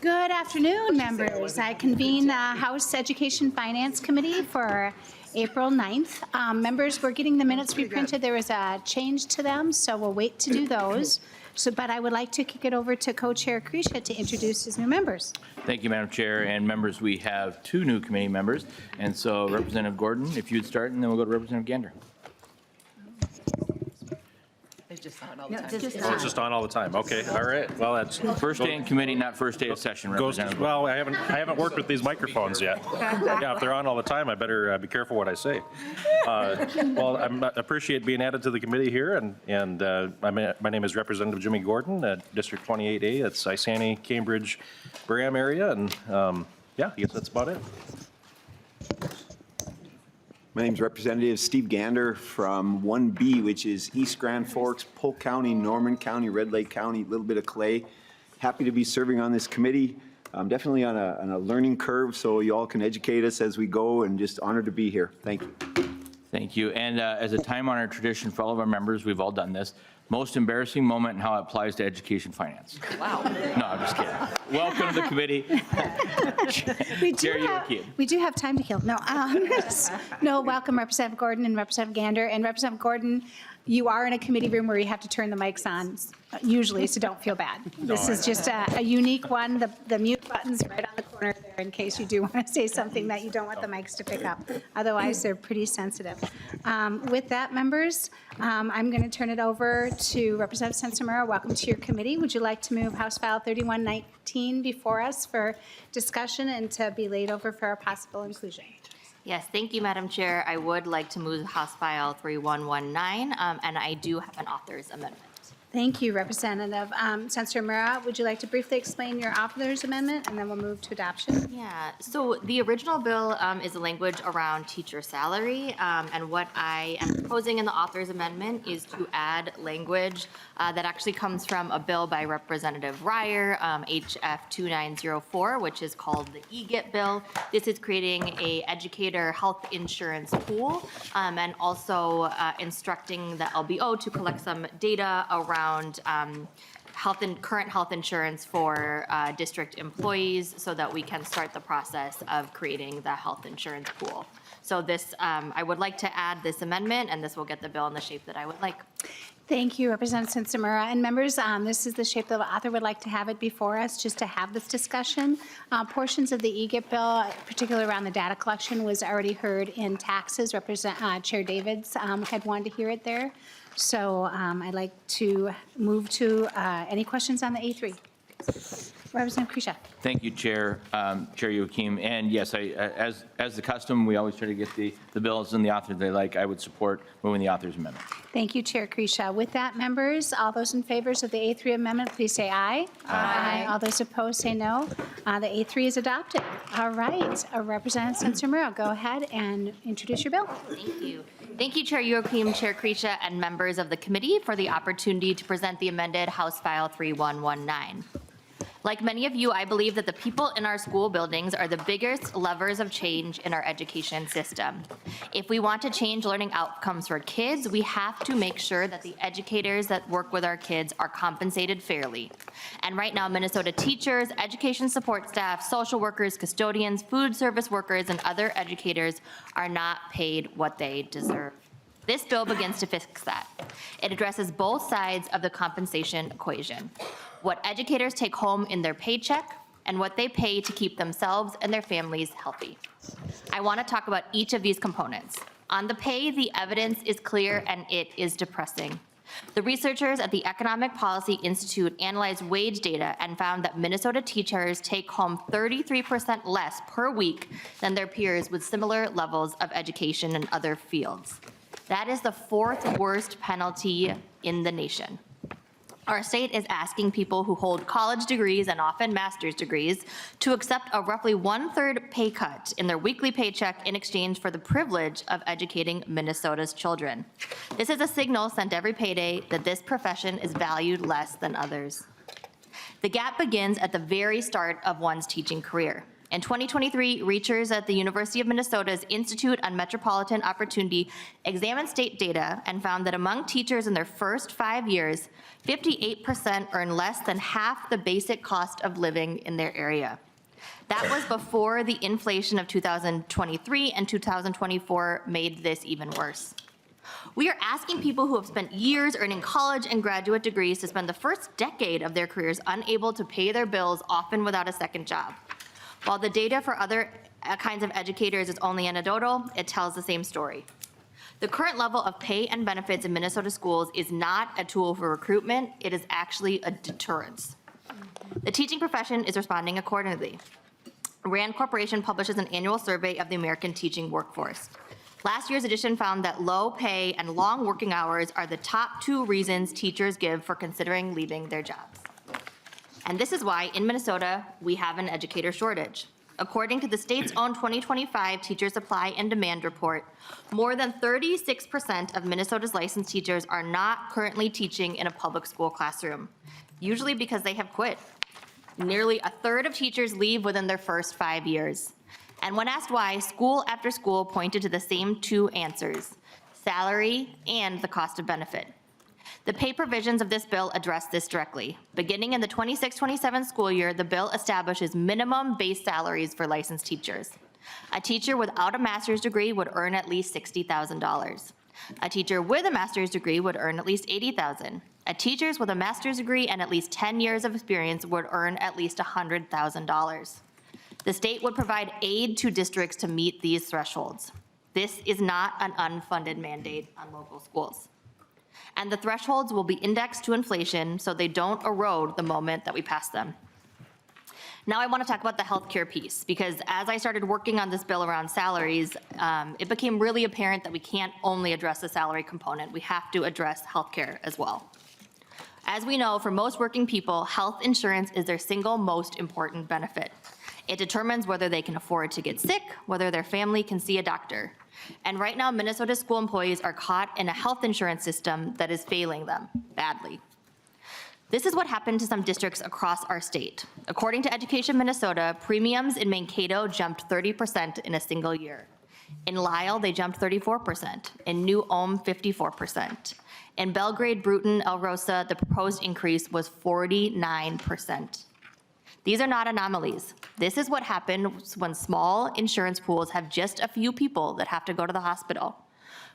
Good afternoon, members. I convene the House Education Finance Committee for April 9th. Members, we're getting the minutes reprinted. There was a change to them, so we'll wait to do those. But I would like to kick it over to Co-Chair Krisha to introduce his new members. Thank you, Madam Chair. And members, we have two new committee members. And so Representative Gordon, if you'd start, and then we'll go to Representative Gander. It's just on all the time. Oh, it's just on all the time. Okay, all right. Well, that's First day in committee, not first day of session, goes. Representative. Well, I haven't worked with these microphones yet. Yeah, if they're on all the time, I better be careful what I say. Well, I appreciate being added to the committee here, and my name is Representative Jimmy Gordon at District 28A. That's Isani, Cambridge, Braham area, and yeah, I guess that's about it. My name is Representative Steve Gander from 1B, which is East Grand Forks, Polk County, Norman County, Red Lake County, a little bit of Clay. Happy to be serving on this committee. I'm definitely on a learning curve, so you all can educate us as we go, and just honored to be here. Thank you. Thank you. And as a time-honored tradition for all of our members, we've all done this. Most embarrassing moment and how it applies to education finance. Wow. No, I'm just kidding. Welcome to the committee. Chair Joachim. We do have time to kill. No, no. Welcome, Representative Gordon and Representative Gander. And Representative Gordon, you are in a committee room where you have to turn the mics on usually, so don't feel bad. This is just a unique one. The mute button's right on the corner there in case you do want to say something that you don't want the mics to pick up. Otherwise, they're pretty sensitive. With that, members, I'm going to turn it over to Representative Sencer-Mura. Welcome to your committee. Would you like to move House File 3119 before us for discussion and to be laid over for a possible inclusion? Yes, thank you, Madam Chair. I would like to move House File 3119, and I do have an author's amendment. Thank you, Representative. Sencer-Mura, would you like to briefly explain your author's amendment, and then we'll move to adoption? Yeah, so the original bill is the language around teacher salary, and what I am proposing in the author's amendment is to add language that actually comes from a bill by Representative Ryer, HF 2904, which is called the EGIT bill. This is creating a educator health insurance pool, and also instructing the LBO to collect some data around current health insurance for district employees so that we can start the process of creating the health insurance pool. So this, I would like to add this amendment, and this will get the bill in the shape that I would like. Thank you, Representative Sencer-Mura. And members, this is the shape that the author would like to have it before us, just to have this discussion. Portions of the EGIT bill, particularly around the data collection, was already heard in taxes. Chair Davids had wanted to hear it there. So I'd like to move to any questions on the A3. Representative Krisha. Thank you, Chair Joachim. And yes, as the custom, we always try to get the bills and the authors they like. I would support moving the author's amendment. Thank you, Chair Krisha. With that, members, all those in favor of the A3 amendment, please say aye. Aye. All those opposed, say no. The A3 is adopted. All right. Representative Sencer-Mura, go ahead and introduce your bill. Thank you. Thank you, Chair Joachim, Chair Krisha, and members of the committee for the opportunity to present the amended House File 3119. Like many of you, I believe that the people in our school buildings are the biggest levers of change in our education system. If we want to change learning outcomes for kids, we have to make sure that the educators that work with our kids are compensated fairly. And right now, Minnesota teachers, education support staff, social workers, custodians, food service workers, and other educators are not paid what they deserve. This bill begins to fix that. It addresses both sides of the compensation equation. What educators take home in their paycheck and what they pay to keep themselves and their families healthy. I want to talk about each of these components. On the pay, the evidence is clear and it is depressing. The researchers at the Economic Policy Institute analyzed wage data and found that Minnesota teachers take home 33% less per week than their peers with similar levels of education in other fields. That is the fourth worst penalty in the nation. Our state is asking people who hold college degrees and often master's degrees to accept a roughly 1/3 pay cut in their weekly paycheck in exchange for the privilege of educating Minnesota's children. This is a signal sent every payday that this profession is valued less than others. The gap begins at the very start of one's teaching career. In 2023, researchers at the University of Minnesota's Institute on Metropolitan Opportunity examined state data and found that among teachers in their first 5 years, 58% earn less than half the basic cost of living in their area. That was before the inflation of 2023 and 2024 made this even worse. We are asking people who have spent years earning college and graduate degrees to spend the first decade of their careers unable to pay their bills, often without a second job. While the data for other kinds of educators is only anecdotal, it tells the same story. The current level of pay and benefits in Minnesota schools is not a tool for recruitment, it is actually a deterrence. The teaching profession is responding accordingly. RAND Corporation publishes an annual survey of the American teaching workforce. Last year's edition found that low pay and long working hours are the top 2 reasons teachers give for considering leaving their jobs. And this is why in Minnesota, we have an educator shortage. According to the state's own 2025 Teacher Supply and Demand Report, more than 36% of Minnesota's licensed teachers are not currently teaching in a public school classroom, usually because they have quit. Nearly a third of teachers leave within their first 5 years. And when asked why, school after school pointed to the same 2 answers: salary and the cost of benefit. The pay provisions of this bill address this directly. Beginning in the 26-27 school year, the bill establishes minimum base salaries for licensed teachers. A teacher without a master's degree would earn at least $60,000. A teacher with a master's degree would earn at least $80,000. A teacher with a master's degree and at least 10 years of experience would earn at least $100,000. The state would provide aid to districts to meet these thresholds. This is not an unfunded mandate on local schools. And the thresholds will be indexed to inflation so they don't erode the moment that we pass them. Now I want to talk about the healthcare piece, because as I started working on this bill around salaries, it became really apparent that we can't only address the salary component, we have to address healthcare as well. As we know, for most working people, health insurance is their single most important benefit. It determines whether they can afford to get sick, whether their family can see a doctor. And right now, Minnesota school employees are caught in a health insurance system that is failing them badly. This is what happened to some districts across our state. According to Education Minnesota, premiums in Mankato jumped 30% in a single year. In Lisle, they jumped 34%. In New Ulm, 54%. In Belgrade, Bruton, El Rosa, the proposed increase was 49%. These are not anomalies. This is what happens when small insurance pools have just a few people that have to go to the hospital.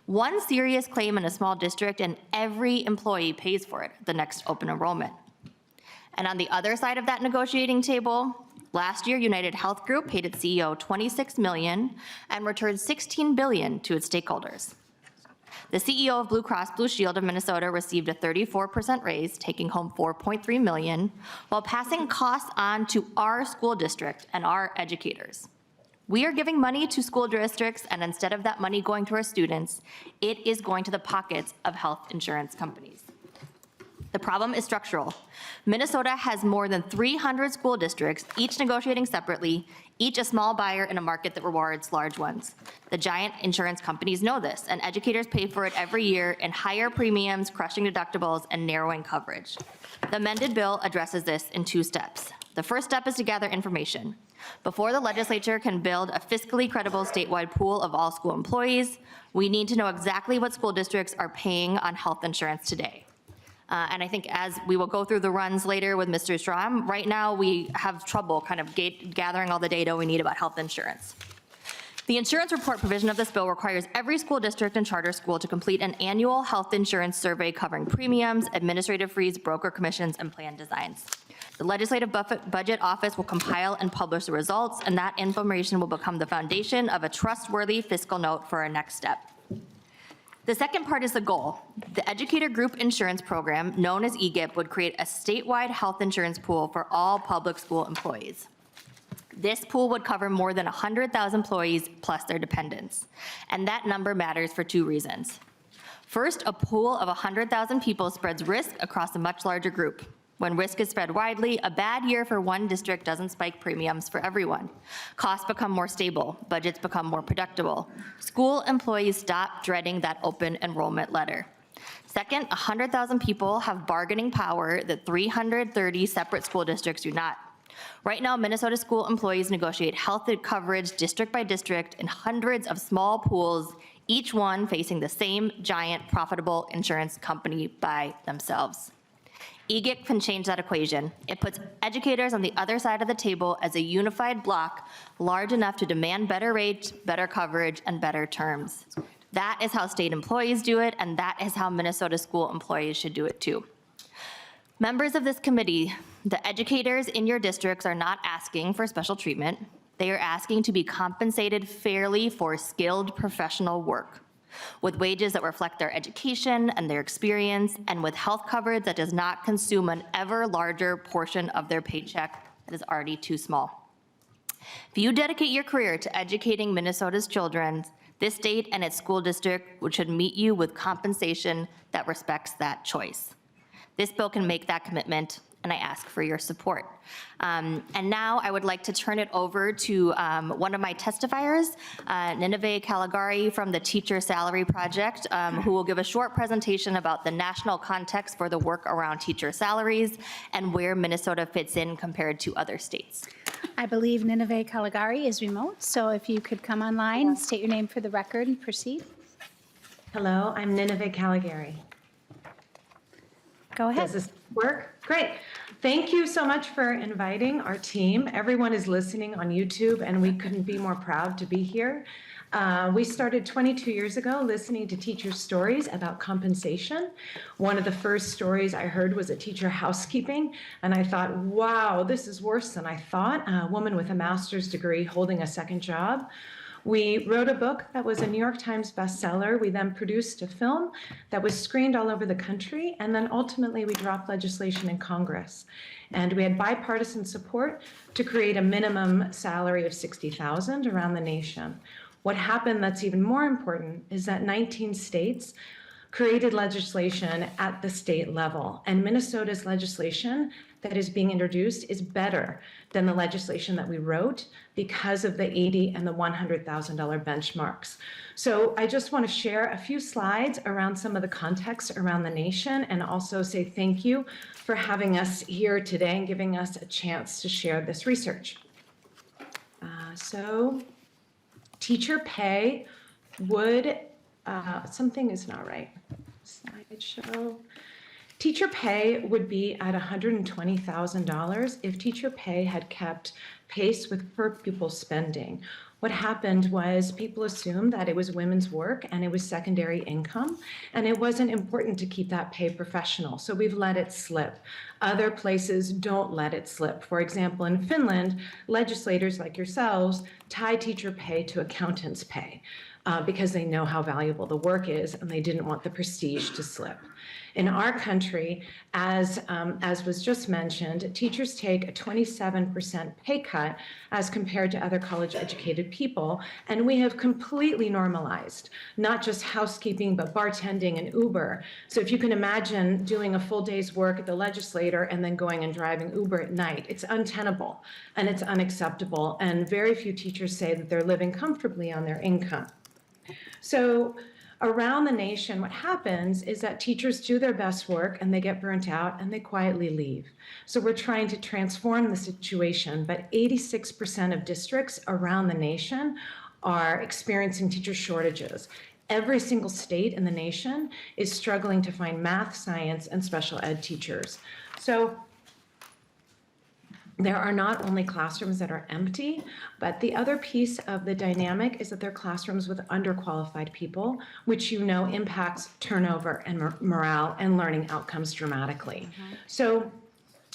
One serious claim in a small district and every employee pays for it at the next open enrollment. And on the other side of that negotiating table, last year United Health Group paid its CEO $26 million and returned $16 billion to its stakeholders. The CEO of Blue Cross Blue Shield of Minnesota received a 34% raise, taking home $4.3 million, while passing costs on to our school district and our educators. We are giving money to school districts, and instead of that money going to our students, it is going to the pockets of health insurance companies. The problem is structural. Minnesota has more than 300 school districts, each negotiating separately, each a small buyer in a market that rewards large ones. The giant insurance companies know this, and educators pay for it every year in higher premiums, crushing deductibles, and narrowing coverage. The amended bill addresses this in 2 steps. The first step is to gather information. Before the legislature can build a fiscally credible statewide pool of all school employees, we need to know exactly what school districts are paying on health insurance today. And I think as we will go through the runs later with Mr. Strom, right now we have trouble kind of gathering all the data we need about health insurance. The insurance report provision of this bill requires every school district and charter school to complete an annual health insurance survey covering premiums, administrative fees, broker commissions, and plan designs. The Legislative Budget Office will compile and publish the results, and that information will become the foundation of a trustworthy fiscal note for our next step. The second part is the goal. The Educator Group Insurance Program, known as EGIP, would create a statewide health insurance pool for all public school employees. This pool would cover more than 100,000 employees plus their dependents. And that number matters for 2 reasons. First, a pool of 100,000 people spreads risk across a much larger group. When risk is spread widely, a bad year for one district doesn't spike premiums for everyone. Costs become more stable, budgets become more predictable. School employees stop dreading that open enrollment letter. Second, 100,000 people have bargaining power that 330 separate school districts do not. Right now, Minnesota school employees negotiate health coverage district by district in hundreds of small pools, each one facing the same giant profitable insurance company by themselves. EGIC can change that equation. It puts educators on the other side of the table as a unified block large enough to demand better rates, better coverage, and better terms. That is how state employees do it, and that is how Minnesota school employees should do it too. Members of this committee, the educators in your districts are not asking for special treatment. They are asking to be compensated fairly for skilled professional work, with wages that reflect their education and their experience, and with health coverage that does not consume an ever larger portion of their paycheck that is already too small. If you dedicate your career to educating Minnesota's children, this state and its school district should meet you with compensation that respects that choice. This bill can make that commitment, and I ask for your support. And now I would like to turn it over to one of my testifiers, Nineveh Caligari from the Teacher Salary Project, who will give a short presentation about the national context for the work around teacher salaries and where Minnesota fits in compared to other states. I believe Nineveh Caligari is remote, so if you could come online, state your name for the record and proceed. Hello, I'm Nineveh Caligari. Go ahead. Does this work? Great. Thank you so much for inviting our team. Everyone is listening on YouTube, and we couldn't be more proud to be here. We started 22 years ago listening to teachers' stories about compensation. One of the first stories I heard was a teacher housekeeping, and I thought, wow, this is worse than I thought. A woman with a master's degree holding a second job. We wrote a book that was a New York Times bestseller. We then produced a film that was screened all over the country, and then ultimately we dropped legislation in Congress. And we had bipartisan support to create a minimum salary of $60,000 around the nation. What happened that's even more important is that 19 states created legislation at the state level, and Minnesota's legislation that is being introduced is better than the legislation that we wrote because of the $80,000 and the $100,000 benchmarks. So I just want to share a few slides around some of the context around the nation, and also say thank you for having us here today and giving us a chance to share this research. So teacher pay would, something is not right. Slideshow. Teacher pay would be at $120,000 if teacher pay had kept pace with per pupil spending. What happened was people assumed that it was women's work and it was secondary income, and it wasn't important to keep that pay professional, so we've let it slip. Other places don't let it slip. For example, in Finland, legislators like yourselves tie teacher pay to accountants' pay because they know how valuable the work is and they didn't want the prestige to slip. In our country, as was just mentioned, teachers take a 27% pay cut as compared to other college-educated people, and we have completely normalized not just housekeeping, but bartending and Uber. So if you can imagine doing a full day's work at the legislature and then going and driving Uber at night, it's untenable and it's unacceptable, and very few teachers say that they're living comfortably on their income. So around the nation, what happens is that teachers do their best work and they get burnt out and they quietly leave. So we're trying to transform the situation, but 86% of districts around the nation are experiencing teacher shortages. Every single state in the nation is struggling to find math, science, and special ed teachers. So there are not only classrooms that are empty, but the other piece of the dynamic is that they're classrooms with underqualified people, which you know impacts turnover and morale and learning outcomes dramatically. So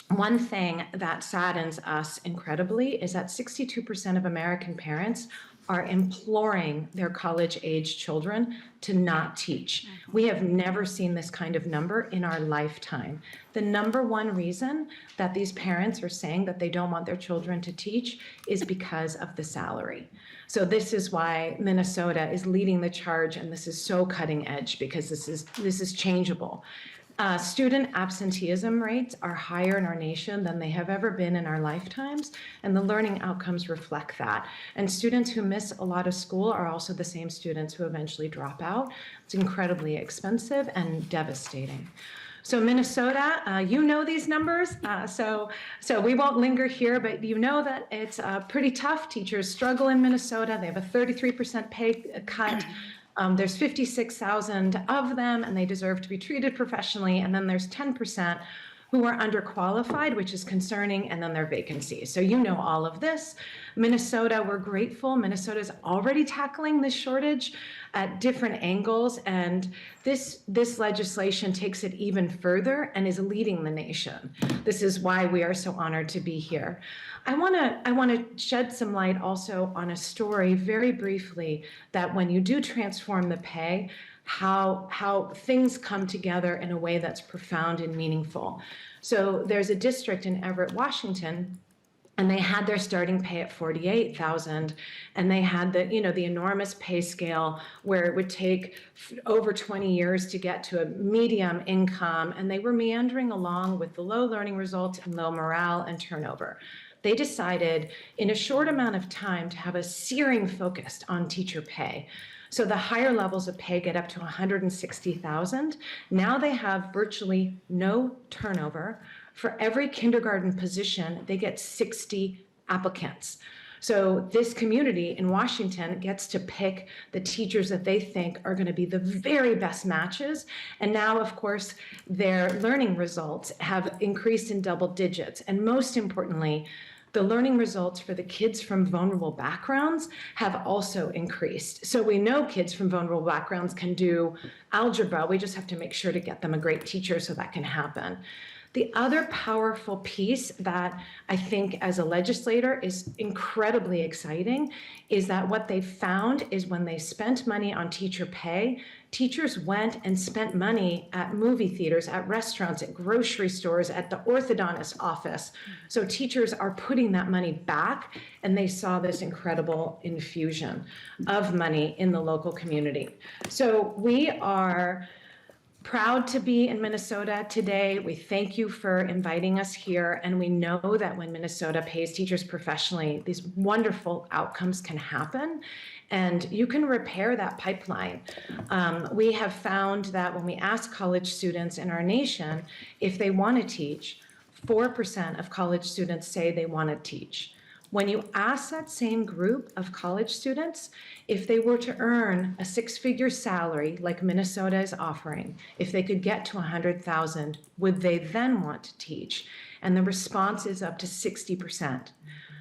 one thing that saddens us incredibly is that 62% of American parents are imploring their college-age children to not teach. We have never seen this kind of number in our lifetime. The number one reason that these parents are saying that they don't want their children to teach is because of the salary. So this is why Minnesota is leading the charge, and this is so cutting edge because this is changeable. Student absenteeism rates are higher in our nation than they have ever been in our lifetimes, and the learning outcomes reflect that. And students who miss a lot of school are also the same students who eventually drop out. It's incredibly expensive and devastating. So Minnesota, you know these numbers, so we won't linger here, but you know that it's pretty tough. Teachers struggle in Minnesota. They have a 33% pay cut. There's 56,000 of them, and they deserve to be treated professionally. And then there's 10% who are underqualified, which is concerning, and then their vacancies. So you know all of this. Minnesota, we're grateful. Minnesota's already tackling this shortage at different angles, and this legislation takes it even further and is leading the nation. This is why we are so honored to be here. I want to shed some light also on a story very briefly that when you do transform the pay, how things come together in a way that's profound and meaningful. So there's a district in Everett, Washington, and they had their starting pay at $48,000, and they had the enormous pay scale where it would take over 20 years to get to a medium income, and they were meandering along with the low learning results and low morale and turnover. They decided in a short amount of time to have a searing focus on teacher pay. So the higher levels of pay get up to $160,000. Now they have virtually no turnover. For every kindergarten position, they get 60 applicants. So this community in Washington gets to pick the teachers that they think are going to be the very best matches. And now, of course, their learning results have increased in double digits. And most importantly, the learning results for the kids from vulnerable backgrounds have also increased. So we know kids from vulnerable backgrounds can do algebra. We just have to make sure to get them a great teacher so that can happen. The other powerful piece that I think as a legislator is incredibly exciting is that what they found is when they spent money on teacher pay, teachers went and spent money at movie theaters, at restaurants, at grocery stores, at the orthodontist office. So teachers are putting that money back, and they saw this incredible infusion of money in the local community. So we are proud to be in Minnesota today. We thank you for inviting us here, and we know that when Minnesota pays teachers professionally, these wonderful outcomes can happen, and you can repair that pipeline. We have found that when we ask college students in our nation if they want to teach, 4% of college students say they want to teach. When you ask that same group of college students if they were to earn a six-figure salary like Minnesota is offering, if they could get to 100,000, would they then want to teach? And the response is up to 60%.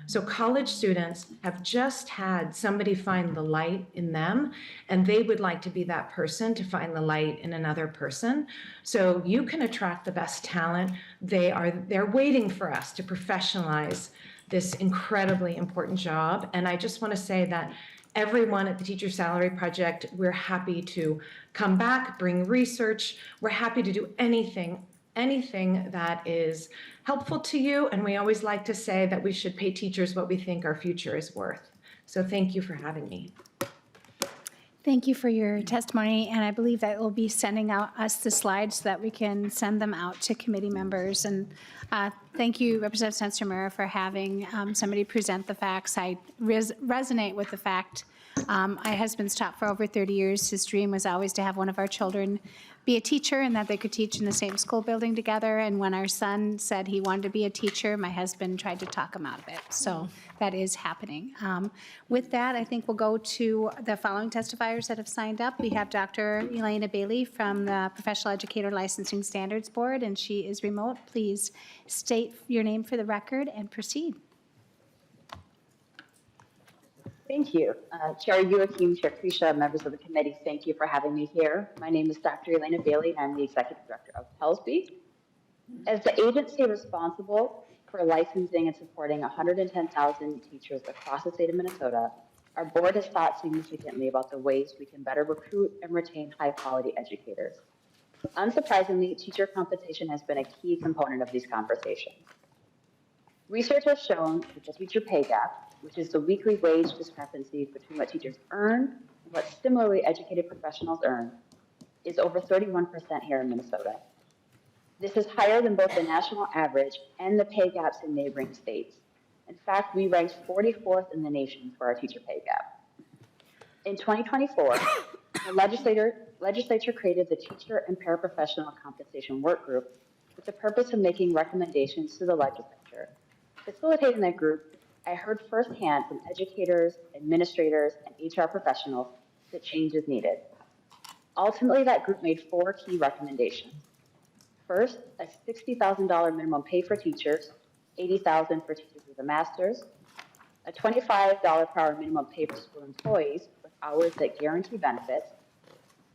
So college students have just had somebody find the light in them, and they would like to be that person to find the light in another person. So you can attract the best talent. They're waiting for us to professionalize this incredibly important job. And I just want to say that everyone at the Teacher Salary Project, we're happy to come back, bring research. We're happy to do anything that is helpful to you. And we always like to say that we should pay teachers what we think our future is worth. So thank you for having me. Thank you for your testimony, and I believe that we'll be sending out us the slides so that we can send them out to committee members. And thank you, Representative Sencer-Mura, for having somebody present the facts. I resonate with the fact my husband's taught for over 30 years. His dream was always to have one of our children be a teacher and that they could teach in the same school building together. And when our son said he wanted to be a teacher, my husband tried to talk him out of it. So that is happening. With that, I think we'll go to the following testifiers that have signed up. We have Dr. Elena Bailey from the Professional Educator Licensing Standards Board, and she is remote. Please state your name for the record and proceed. Thank you. Chair Joachim, Chair Krisha, members of the committee, thank you for having me here. My name is Dr. Elena Bailey, and I'm the Executive Director of PELSB. As the agency responsible for licensing and supporting 110,000 teachers across the state of Minnesota, our board has thought significantly about the ways we can better recruit and retain high-quality educators. Unsurprisingly, teacher compensation has been a key component of these conversations. Research has shown that the teacher pay gap, which is the weekly wage discrepancy between what teachers earn and what similarly educated professionals earn, is over 31% here in Minnesota. This is higher than both the national average and the pay gaps in neighboring states. In fact, we ranked 44th in the nation for our teacher pay gap. In 2024, The legislature created the Teacher and Paraprofessional Compensation Work Group with the purpose of making recommendations to the legislature. Facilitating that group, I heard firsthand from educators, administrators, and HR professionals that change is needed. Ultimately, that group made 4 key recommendations. First, a $60,000 minimum pay for teachers, $80,000 for teachers with a master's, a $25 per hour minimum pay for school employees with hours that guarantee benefits,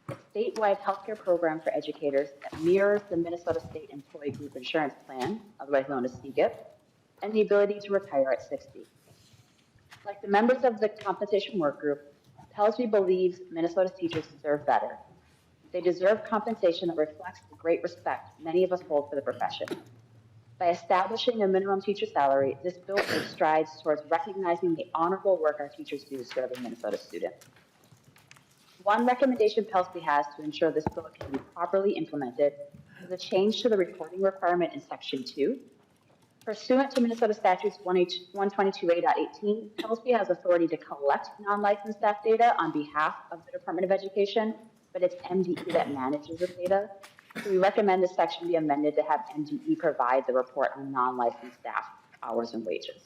a statewide healthcare program for educators that mirrors the Minnesota State Employee Group Insurance Plan, otherwise known as CGIP, and the ability to retire at 60. Like the members of the compensation work group, Pellsby believes Minnesota's teachers deserve better. They deserve compensation that reflects the great respect many of us hold for the profession. By establishing a minimum teacher salary, this bill takes strides towards recognizing the honorable work our teachers do serving Minnesota students. One recommendation Pellsby has to ensure this bill can be properly implemented is a change to the reporting requirement in Section 2. Pursuant to Minnesota Statutes 122A.18, Pellsby has authority to collect non-licensed staff data on behalf of the Department of Education, but it's MDE that manages the data. So we recommend this section be amended to have MDE provide the report on non-licensed staff hours and wages.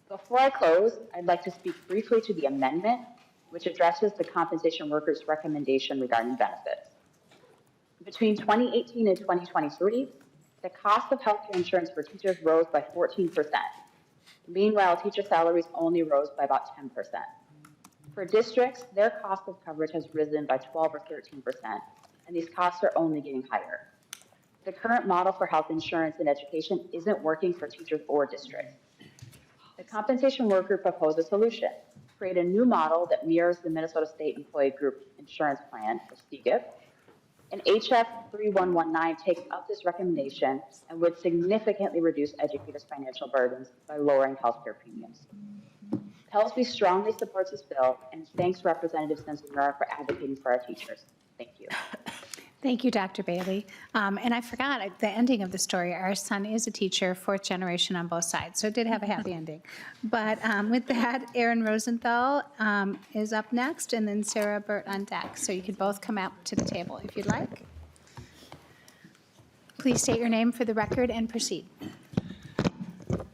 Before I close, I'd like to speak briefly to the amendment, which addresses the compensation workers' recommendation regarding benefits. Between 2018 and 2023, the cost of healthcare insurance for teachers rose by 14%. Meanwhile, teacher salaries only rose by about 10%. For districts, their cost of coverage has risen by 12 or 13%, and these costs are only getting higher. The current model for health insurance in education isn't working for teachers or districts. The compensation work group proposed a solution: create a new model that mirrors the Minnesota State Employee Group Insurance Plan, or CGIP. And HF 3119 takes up this recommendation and would significantly reduce educators' financial burdens by lowering healthcare premiums. Pellsby strongly supports this bill and thanks Representative Sencer-Mura for advocating for our teachers. Thank you. Thank you, Dr. Bailey. And I forgot at the ending of the story, our son is a teacher, 4th generation on both sides, so it did have a happy ending. But with that, Aaron Rosenthal is up next, and then Sarah Burt on deck. So you could both come out to the table if you'd like. Please state your name for the record and proceed.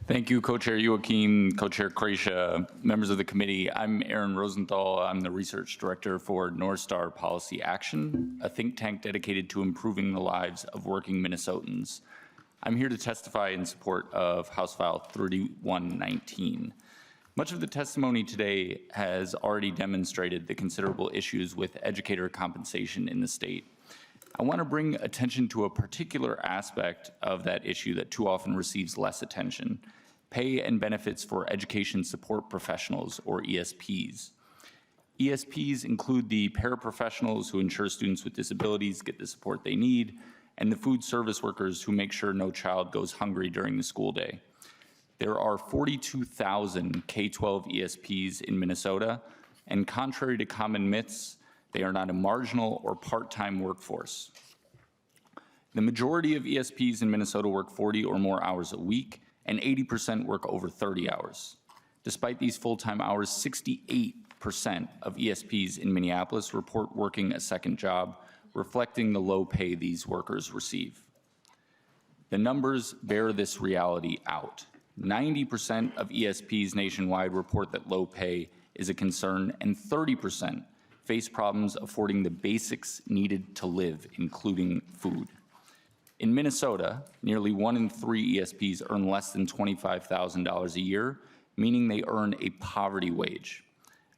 Thank you, Co-Chair Joachim, Co-Chair Kreisha, members of the committee. I'm Aaron Rosenthal. I'm the Research Director for North Star Policy Action, a think tank dedicated to improving the lives of working Minnesotans. I'm here to testify in support of House File 3119. Much of the testimony today has already demonstrated the considerable issues with educator compensation in the state. I want to bring attention to a particular aspect of that issue that too often receives less attention: pay and benefits for education support professionals, or ESPs. ESPs include the paraprofessionals who ensure students with disabilities get the support they need, and the food service workers who make sure no child goes hungry during the school day. There are 42,000 K-12 ESPs in Minnesota, and contrary to common myths, they are not a marginal or part-time workforce. The majority of ESPs in Minnesota work 40 or more hours a week, and 80% work over 30 hours. Despite these full-time hours, 68% of ESPs in Minneapolis report working a second job, reflecting the low pay these workers receive. The numbers bear this reality out. 90% of ESPs nationwide report that low pay is a concern, and 30% face problems affording the basics needed to live, including food. In Minnesota, nearly 1 in 3 ESPs earn less than $25,000 a year, meaning they earn a poverty wage.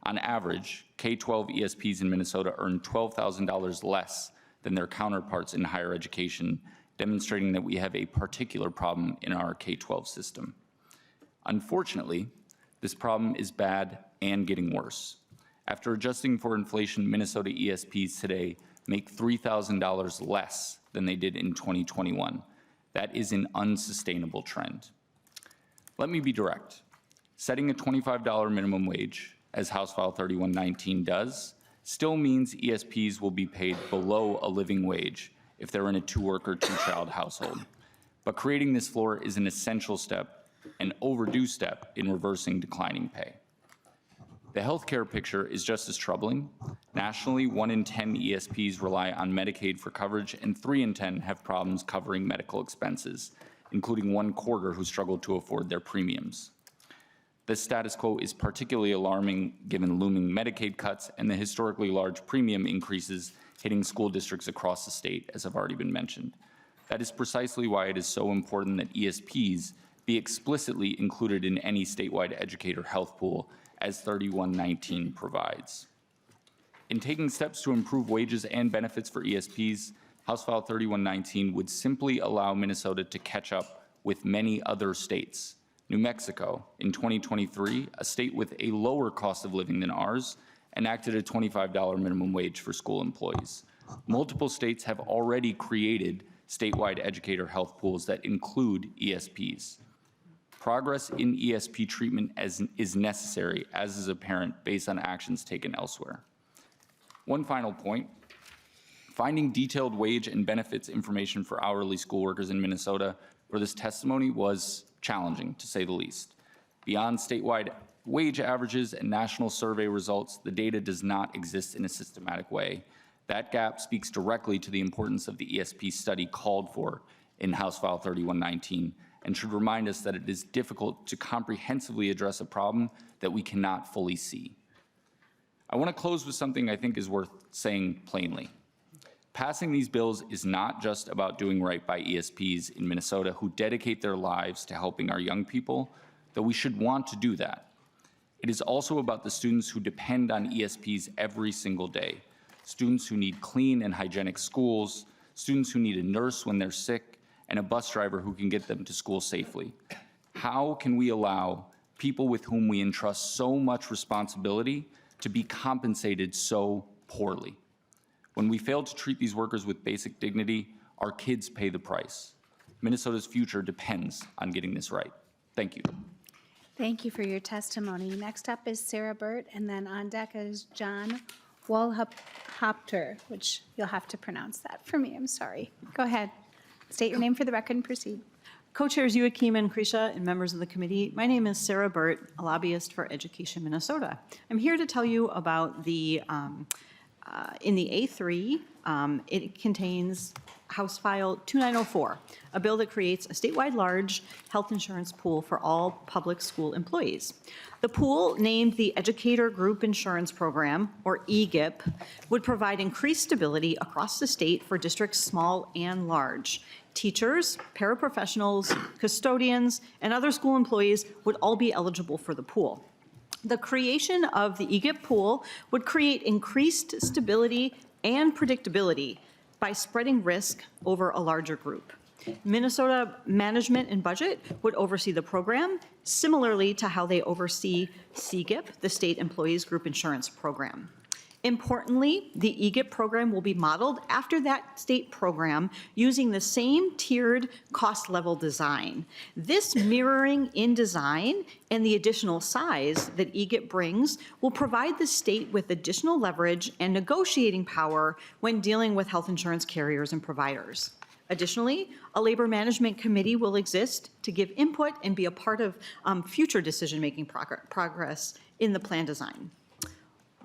On average, K-12 ESPs in Minnesota earn $12,000 less than their counterparts in higher education, demonstrating that we have a particular problem in our K-12 system. Unfortunately, this problem is bad and getting worse. After adjusting for inflation, Minnesota ESPs today make $3,000 less than they did in 2021. That is an unsustainable trend. Let me be direct. Setting a $25 minimum wage, as House File 3119 does, still means ESPs will be paid below a living wage if they're in a 2-worker, 2-child household. But creating this floor is an essential step, an overdue step in reversing declining pay. The healthcare picture is just as troubling. Nationally, 1 in 10 ESPs rely on Medicaid for coverage, and 3 in 10 have problems covering medical expenses, including 1/4 who struggle to afford their premiums. This status quo is particularly alarming given looming Medicaid cuts and the historically large premium increases hitting school districts across the state, as have already been mentioned. That is precisely why it is so important that ESPs be explicitly included in any statewide educator health pool, as 3119 provides. In taking steps to improve wages and benefits for ESPs, House File 3119 would simply allow Minnesota to catch up with many other states. New Mexico, in 2023, a state with a lower cost of living than ours, enacted a $25 minimum wage for school employees. Multiple states have already created statewide educator health pools that include ESPs. Progress in ESP treatment is necessary, as is apparent based on actions taken elsewhere. One final point, finding detailed wage and benefits information for hourly school workers in Minnesota for this testimony was challenging, to say the least. Beyond statewide wage averages and national survey results, the data does not exist in a systematic way. That gap speaks directly to the importance of the ESP study called for in House File 3119, and should remind us that it is difficult to comprehensively address a problem that we cannot fully see. I want to close with something I think is worth saying plainly. Passing these bills is not just about doing right by ESPs in Minnesota who dedicate their lives to helping our young people, though we should want to do that. It is also about the students who depend on ESPs every single day, students who need clean and hygienic schools, students who need a nurse when they're sick, and a bus driver who can get them to school safely. How can we allow people with whom we entrust so much responsibility to be compensated so poorly? When we fail to treat these workers with basic dignity, our kids pay the price. Minnesota's future depends on getting this right. Thank you. Thank you for your testimony. Next up is Sarah Burt, and then on deck is John Walhopter, which you'll have to pronounce that for me. I'm sorry. Go ahead. State your name for the record and proceed. Co-chairs Joachim and Krisha and members of the committee, my name is Sarah Burt, a lobbyist for Education Minnesota. I'm here to tell you about the, in the A3, it contains House File 2904, a bill that creates a statewide large health insurance pool for all public school employees. The pool, named the Educator Group Insurance Program, or EGIP, would provide increased stability across the state for districts small and large. Teachers, paraprofessionals, custodians, and other school employees would all be eligible for the pool. The creation of the EGIP pool would create increased stability and predictability by spreading risk over a larger group. Minnesota Management and Budget would oversee the program, similarly to how they oversee CGIP, the State Employees Group Insurance Program. Importantly, the EGIP program will be modeled after that state program using the same tiered cost level design. This mirroring in design and the additional size that EGIP brings will provide the state with additional leverage and negotiating power when dealing with health insurance carriers and providers. Additionally, a labor management committee will exist to give input and be a part of future decision-making progress in the plan design.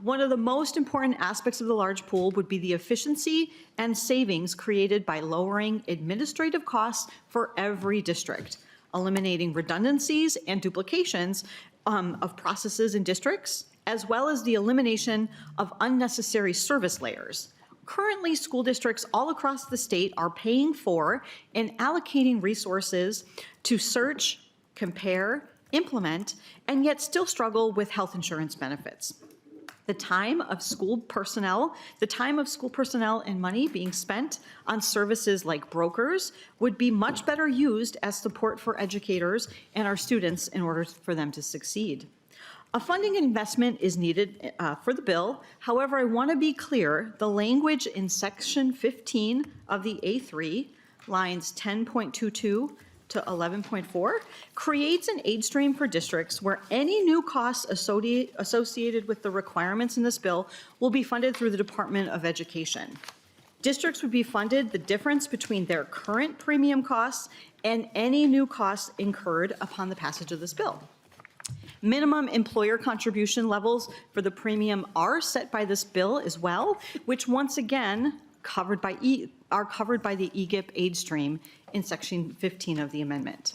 One of the most important aspects of the large pool would be the efficiency and savings created by lowering administrative costs for every district, eliminating redundancies and duplications of processes in districts, as well as the elimination of unnecessary service layers. Currently, school districts all across the state are paying for and allocating resources to search, compare, implement, and yet still struggle with health insurance benefits. The time of school personnel and money being spent on services like brokers would be much better used as support for educators and our students in order for them to succeed. A funding investment is needed for the bill. However, I want to be clear, the language in section 15 of the A3, lines 10.22 to 11.4, creates an aid stream for districts where any new costs associated with the requirements in this bill will be funded through the Department of Education. Districts would be funded the difference between their current premium costs and any new costs incurred upon the passage of this bill. Minimum employer contribution levels for the premium are set by this bill as well, which once again are covered by the EGIP aid stream in Section 15 of the amendment.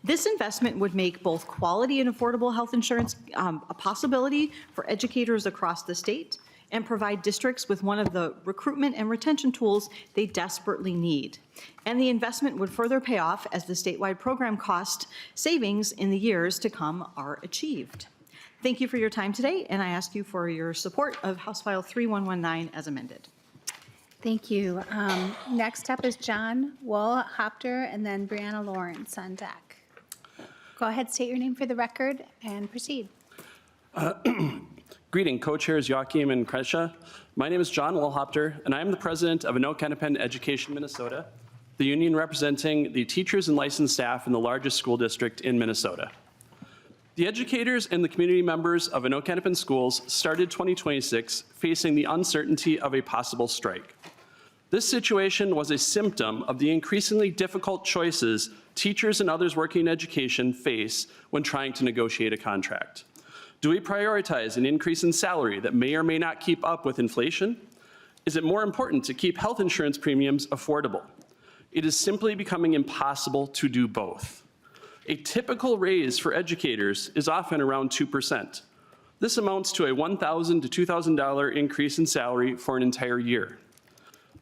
This investment would make both quality and affordable health insurance a possibility for educators across the state and provide districts with one of the recruitment and retention tools they desperately need. And the investment would further pay off as the statewide program cost savings in the years to come are achieved. Thank you for your time today, and I ask you for your support of House File 3119 as amended. Thank you. Next up is John Wohl-Hopter and then Brianna Lawrence on deck. Go ahead, state your name for the record and proceed. Greeting, co-chairs Joachim and Kresha. My name is John Wohl-Hopter, and I am the president of Anoka-Hennepin Education Minnesota, the union representing the teachers and licensed staff in the largest school district in Minnesota. The educators and the community members of Anoka-Hennepin schools started 2026 facing the uncertainty of a possible strike. This situation was a symptom of the increasingly difficult choices teachers and others working in education face when trying to negotiate a contract. Do we prioritize an increase in salary that may or may not keep up with inflation? Is it more important to keep health insurance premiums affordable? It is simply becoming impossible to do both. A typical raise for educators is often around 2%. This amounts to a $1,000 to $2,000 increase in salary for an entire year.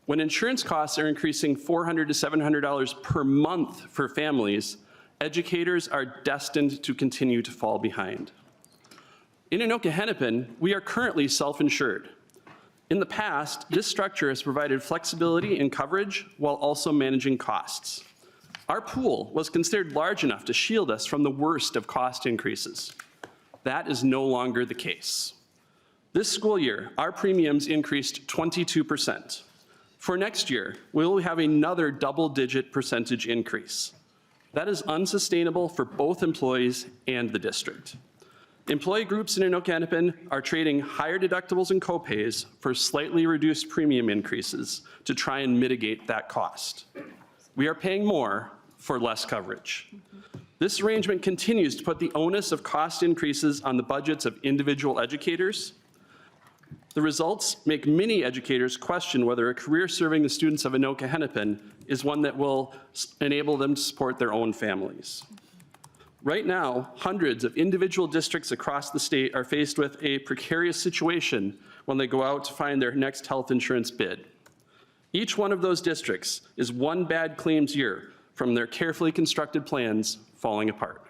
When insurance costs are increasing $400 to $700 per month for families, educators are destined to continue to fall behind. In Anoka-Hennepin, we are currently self-insured. In the past, this structure has provided flexibility in coverage while also managing costs. Our pool was considered large enough to shield us from the worst of cost increases. That is no longer the case. This school year, our premiums increased 22%. For next year, we will have another double-digit percentage increase. That is unsustainable for both employees and the district. Employee groups in Anoka-Hennepin are trading higher deductibles and copays for slightly reduced premium increases to try and mitigate that cost. We are paying more for less coverage. This arrangement continues to put the onus of cost increases on the budgets of individual educators. The results make many educators question whether a career serving the students of Anoka-Hennepin is one that will enable them to support their own families. Right now, hundreds of individual districts across the state are faced with a precarious situation when they go out to find their next health insurance bid. Each one of those districts is one bad claims year from their carefully constructed plans falling apart.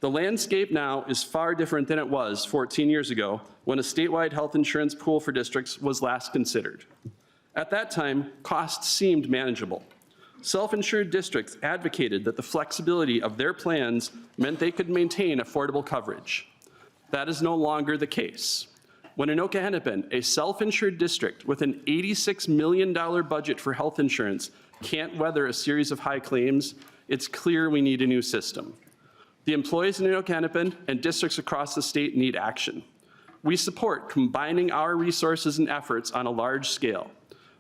The landscape now is far different than it was 14 years ago when a statewide health insurance pool for districts was last considered. At that time, costs seemed manageable. Self-insured districts advocated that the flexibility of their plans meant they could maintain affordable coverage. That is no longer the case. When Anoka-Hennepin, a self-insured district with an $86 million budget for health insurance, can't weather a series of high claims, it's clear we need a new system. The employees in Anoka-Hennepin and districts across the state need action. We support combining our resources and efforts on a large scale.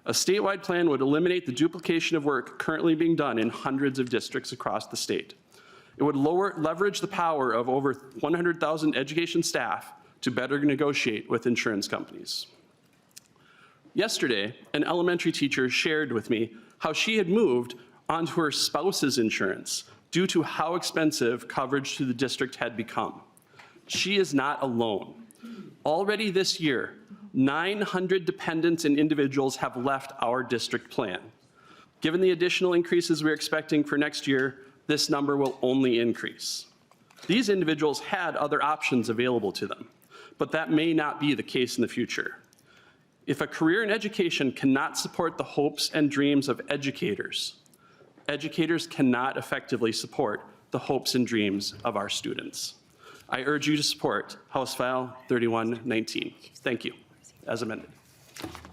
A statewide plan would eliminate the duplication of work currently being done in hundreds of districts across the state. It would leverage the power of over 100,000 education staff to better negotiate with insurance companies. Yesterday, an elementary teacher shared with me how she had moved onto her spouse's insurance due to how expensive coverage to the district had become. She is not alone. Already this year, 900 dependents and individuals have left our district plan. Given the additional increases we're expecting for next year, this number will only increase. These individuals had other options available to them, but that may not be the case in the future. If a career in education cannot support the hopes and dreams of educators, educators cannot effectively support the hopes and dreams of our students. I urge you to support House File 3119. Thank you, as amended.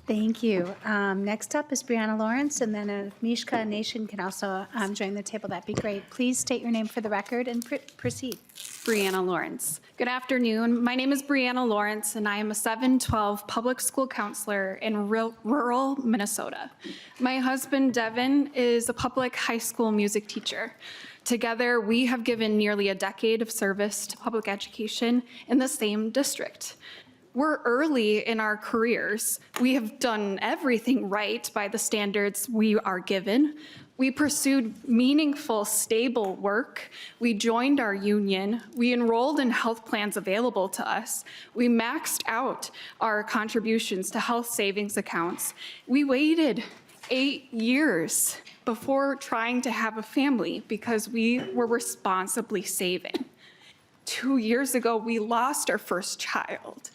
Thank you. Next up is Brianna Lawrence, and then if Mishka Nation can also join the table, that'd be great. Please state your name for the record and proceed. Brianna Lawrence. Good afternoon. My name is Brianna Lawrence, and I am a 712 public school counselor in rural Minnesota. My husband, Devin, is a public high school music teacher. Together, we have given nearly a decade of service to public education in the same district. We're early in our careers. We have done everything right by the standards we are given. We pursued meaningful, stable work. We joined our union. We enrolled in health plans available to us. We maxed out our contributions to health savings accounts. We waited 8 years before trying to have a family because we were responsibly saving. 2 years ago, we lost our first child.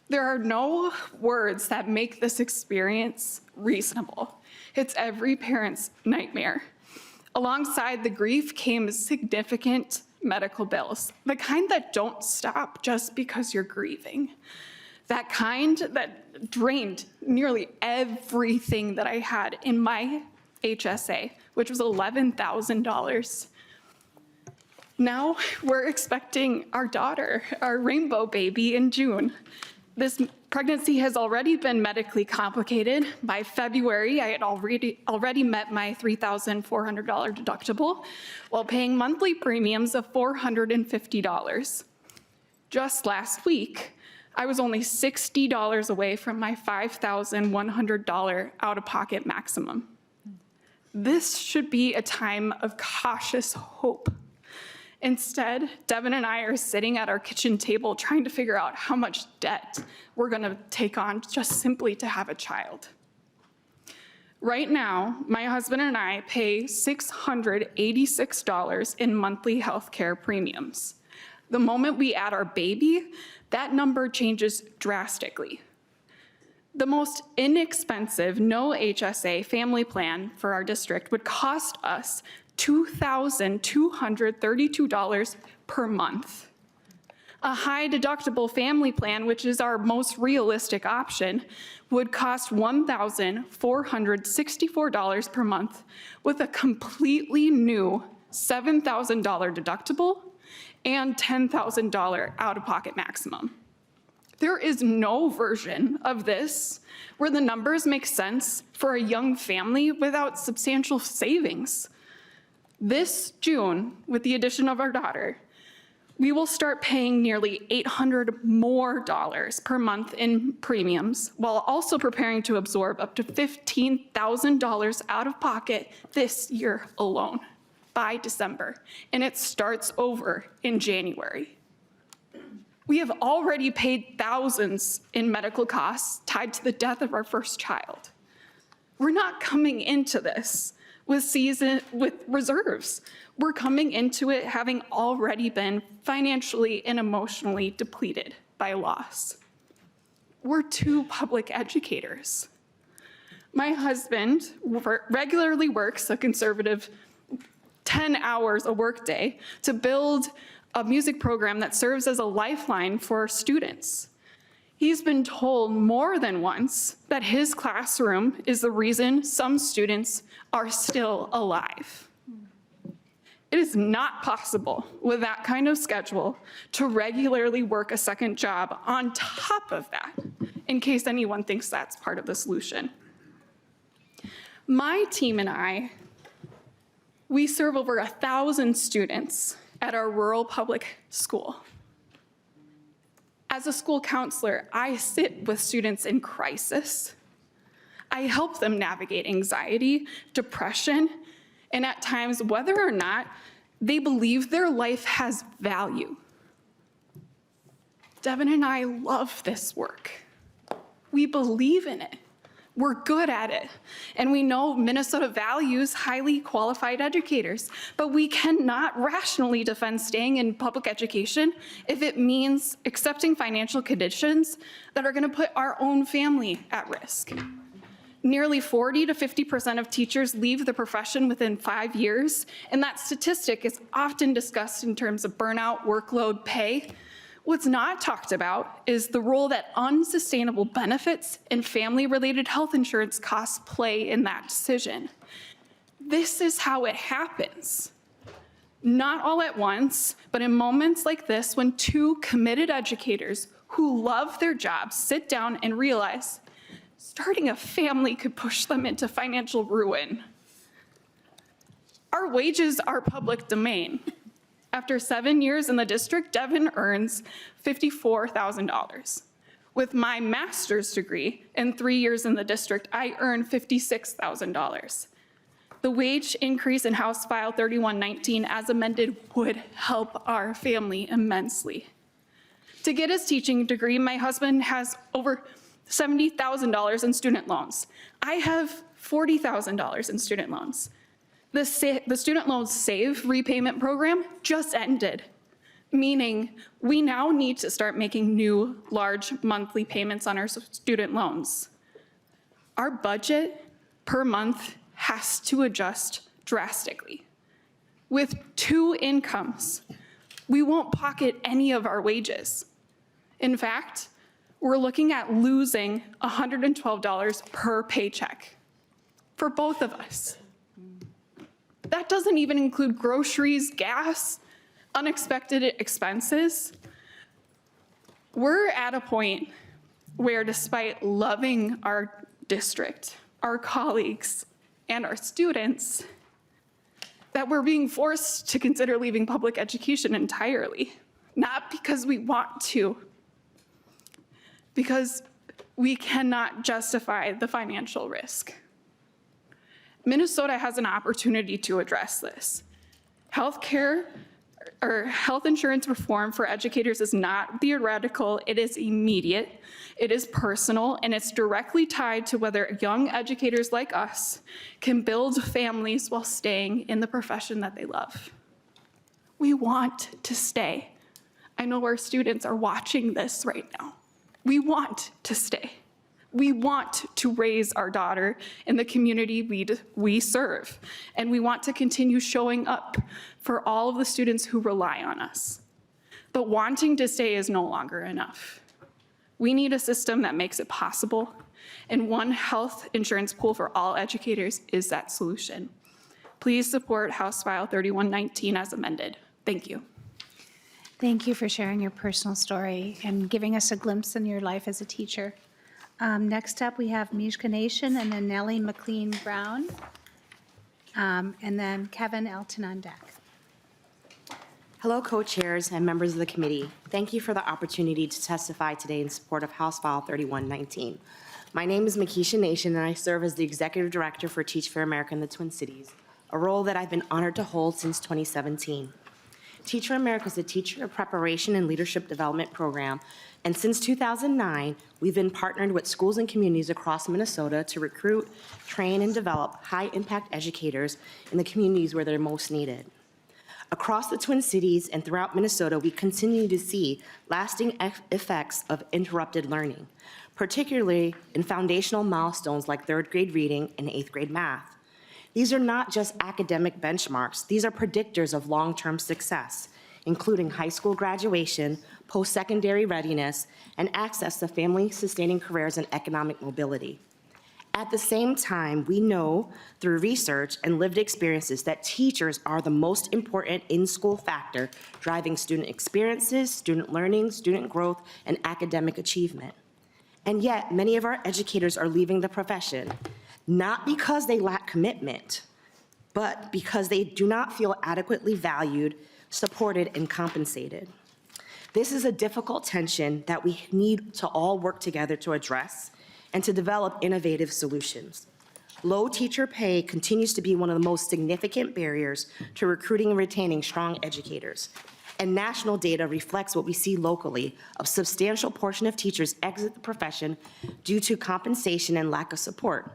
There are no words that make this experience reasonable. It's every parent's nightmare. Alongside the grief came significant medical bills, the kind that don't stop just because you're grieving. That kind that drained nearly everything that I had in my HSA, which was $11,000. Now we're expecting our daughter, our rainbow baby, in June. This pregnancy has already been medically complicated. By February, I had already met my $3,400 deductible while paying monthly premiums of $450. Just last week, I was only $60 away from my $5,100 out-of-pocket maximum. This should be a time of cautious hope. Instead, Devin and I are sitting at our kitchen table trying to figure out how much debt we're gonna take on just simply to have a child. Right now, my husband and I pay $686 in monthly healthcare premiums. The moment we add our baby, that number changes drastically. The most inexpensive no HSA family plan for our district would cost us $2,232 per month. A high deductible family plan, which is our most realistic option, would cost $1,464 per month with a completely new $7,000 deductible and $10,000 out-of-pocket maximum. There is no version of this where the numbers make sense for a young family without substantial savings. This June, with the addition of our daughter, we will start paying nearly $800 more per month in premiums, while also preparing to absorb up to $15,000 out of pocket this year alone by December, and it starts over in January. We have already paid thousands in medical costs tied to the death of our first child. We're not coming into this with reserves. We're coming into it having already been financially and emotionally depleted by loss. We're two public educators. My husband regularly works a conservative 10 hours a workday to build a music program that serves as a lifeline for students. He's been told more than once that his classroom is the reason some students are still alive. It is not possible with that kind of schedule to regularly work a second job on top of that, in case anyone thinks that's part of the solution. My team and I, we serve over 1,000 students at our rural public school. As a school counselor, I sit with students in crisis. I help them navigate anxiety, depression, and at times whether or not they believe their life has value. Devin and I love this work. We believe in it. We're good at it. And we know Minnesota values highly qualified educators, but we cannot rationally defend staying in public education if it means accepting financial conditions that are going to put our own family at risk. Nearly 40 to 50% of teachers leave the profession within 5 years, and that statistic is often discussed in terms of burnout, workload, pay. What's not talked about is the role that unsustainable benefits and family-related health insurance costs play in that decision. This is how it happens. Not all at once, but in moments like this when two committed educators who love their jobs sit down and realize starting a family could push them into financial ruin. Our wages are public domain. After 7 years in the district, Devin earns $54,000. With my master's degree and 3 years in the district, I earn $56,000. The wage increase in House File 3119 as amended would help our family immensely. To get his teaching degree, my husband has over $70,000 in student loans. I have $40,000 in student loans. The Student Loans Save repayment program just ended, meaning we now need to start making new large monthly payments on our student loans. Our budget per month has to adjust drastically. With 2 incomes, we won't pocket any of our wages. In fact, we're looking at losing $112 per paycheck for both of us. That doesn't even include groceries, gas, unexpected expenses. We're at a point where, despite loving our district, our colleagues, and our students, that we're being forced to consider leaving public education entirely. Not because we want to, because we cannot justify the financial risk. Minnesota has an opportunity to address this. Healthcare or health insurance reform for educators is not theoretical, it is immediate, it is personal, and it's directly tied to whether young educators like us can build families while staying in the profession that they love. We want to stay. I know our students are watching this right now. We want to stay. We want to raise our daughter in the community we serve, and we want to continue showing up for all of the students who rely on us. But wanting to stay is no longer enough. We need a system that makes it possible, and one health insurance pool for all educators is that solution. Please support House File 3119 as amended. Thank you. Thank you for sharing your personal story and giving us a glimpse in your life as a teacher. Next up, we have Mishka Nation and then Nellie McLean Brown, and then Kevin Elton on deck. Hello, co-chairs and members of the committee. Thank you for the opportunity to testify today in support of House File 3119. My name is Makisha Nation, and I serve as the Executive Director for Teach for America in the Twin Cities, a role that I've been honored to hold since 2017. Teach for America is a teacher preparation and leadership development program, and since 2009, we've been partnered with schools and communities across Minnesota to recruit, train, and develop high-impact educators in the communities where they're most needed. Across the Twin Cities and throughout Minnesota, we continue to see lasting effects of interrupted learning, particularly in foundational milestones like 3rd grade reading and 8th grade math. These are not just academic benchmarks, these are predictors of long-term success, including high school graduation, post-secondary readiness, and access to family-sustaining careers and economic mobility. At the same time, we know through research and lived experiences that teachers are the most important in-school factor driving student experiences, student learning, student growth, and academic achievement. And yet, many of our educators are leaving the profession, not because they lack commitment, but because they do not feel adequately valued, supported, and compensated. This is a difficult tension that we need to all work together to address and to develop innovative solutions. Low teacher pay continues to be one of the most significant barriers to recruiting and retaining strong educators. And national data reflects what we see locally: a substantial portion of teachers exit the profession due to compensation and lack of support.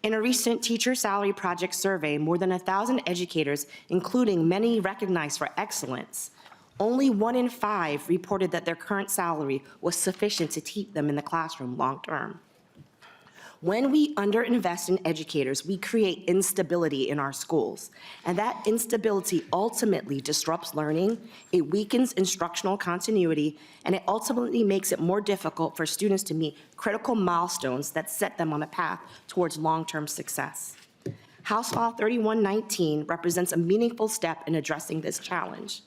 In a recent Teacher Salary Project survey, more than 1,000 educators, including many recognized for excellence, only 1 in 5 reported that their current salary was sufficient to keep them in the classroom long term. When we underinvest in educators, we create instability in our schools, and that instability ultimately disrupts learning, it weakens instructional continuity, and it ultimately makes it more difficult for students to meet critical milestones that set them on a path towards long-term success. House File 3119 represents a meaningful step in addressing this challenge.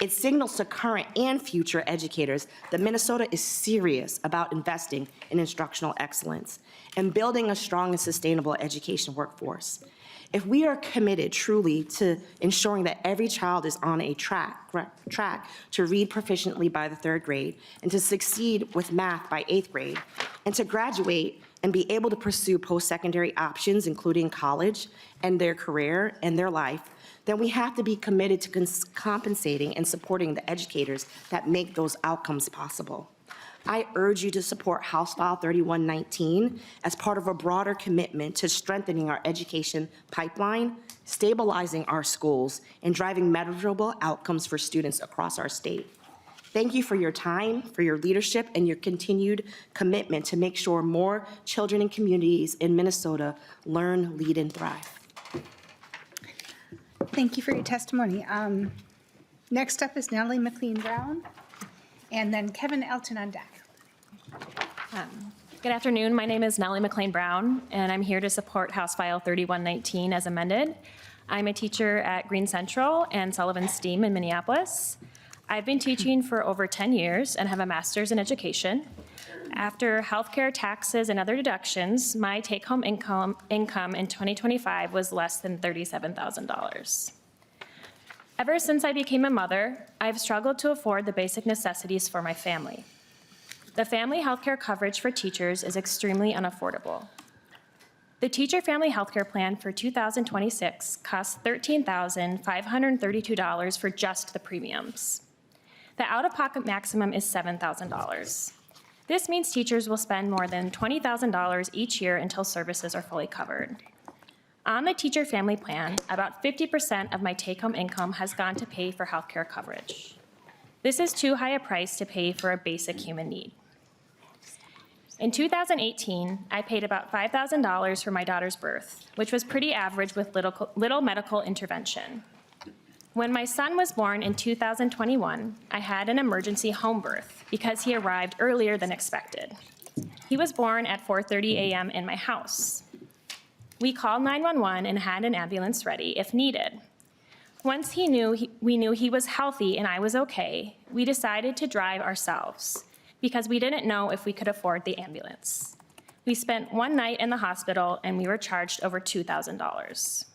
It signals to current and future educators that Minnesota is serious about investing in instructional excellence and building a strong and sustainable education workforce. If we are committed truly to ensuring that every child is on a track to read proficiently by the 3rd grade and to succeed with math by 8th grade and to graduate and be able to pursue post-secondary options, including college and their career and their life, then we have to be committed to compensating and supporting the educators that make those outcomes possible. I urge you to support House File 3119 as part of a broader commitment to strengthening our education pipeline, stabilizing our schools, and driving measurable outcomes for students across our state. Thank you for your time, for your leadership, and your continued commitment to make sure more children and communities in Minnesota learn, lead, and thrive. Thank you for your testimony. Next up is Natalie McLean-Brown, and then Kevin Elton on deck. Good afternoon. My name is Nellie McLean-Brown, and I'm here to support House File 3119 as amended. I'm a teacher at Green Central and Sullivan STEAM in Minneapolis. I've been teaching for over 10 years and have a master's in education. After healthcare, taxes, and other deductions, my take-home income in 2025 was less than $37,000. Ever since I became a mother, I've struggled to afford the basic necessities for my family. The family healthcare coverage for teachers is extremely unaffordable. The Teacher Family Healthcare Plan for 2026 costs $13,532 for just the premiums. The out-of-pocket maximum is $7,000. This means teachers will spend more than $20,000 each year until services are fully covered. On the Teacher Family Plan, about 50% of my take-home income has gone to pay for healthcare coverage. This is too high a price to pay for a basic human need. In 2018, I paid about $5,000 for my daughter's birth, which was pretty average with little medical intervention. When my son was born in 2021, I had an emergency home birth because he arrived earlier than expected. He was born at 4:30 a.m. in my house. We called 911 and had an ambulance ready if needed. Once we knew he was healthy and I was okay, we decided to drive ourselves because we didn't know if we could afford the ambulance. We spent one night in the hospital and we were charged over $2,000.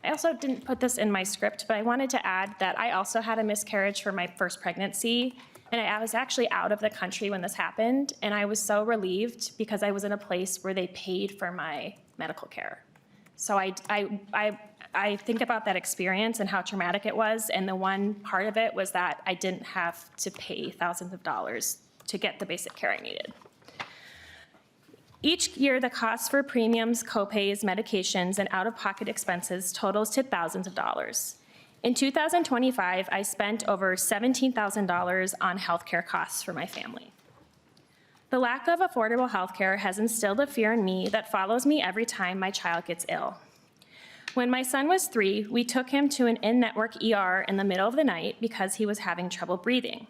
I also didn't put this in my script, but I wanted to add that I also had a miscarriage for my first pregnancy, and I was actually out of the country when this happened, and I was so relieved because I was in a place where they paid for my medical care. So I think about that experience and how traumatic it was, and the one part of it was that I didn't have to pay thousands of dollars to get the basic care I needed. Each year, the cost for premiums, copays, medications, and out-of-pocket expenses totals to thousands of dollars. In 2025, I spent over $17,000 on healthcare costs for my family. The lack of affordable healthcare has instilled a fear in me that follows me every time my child gets ill. When my son was 3, we took him to an in-network ER in the middle of the night because he was having trouble breathing.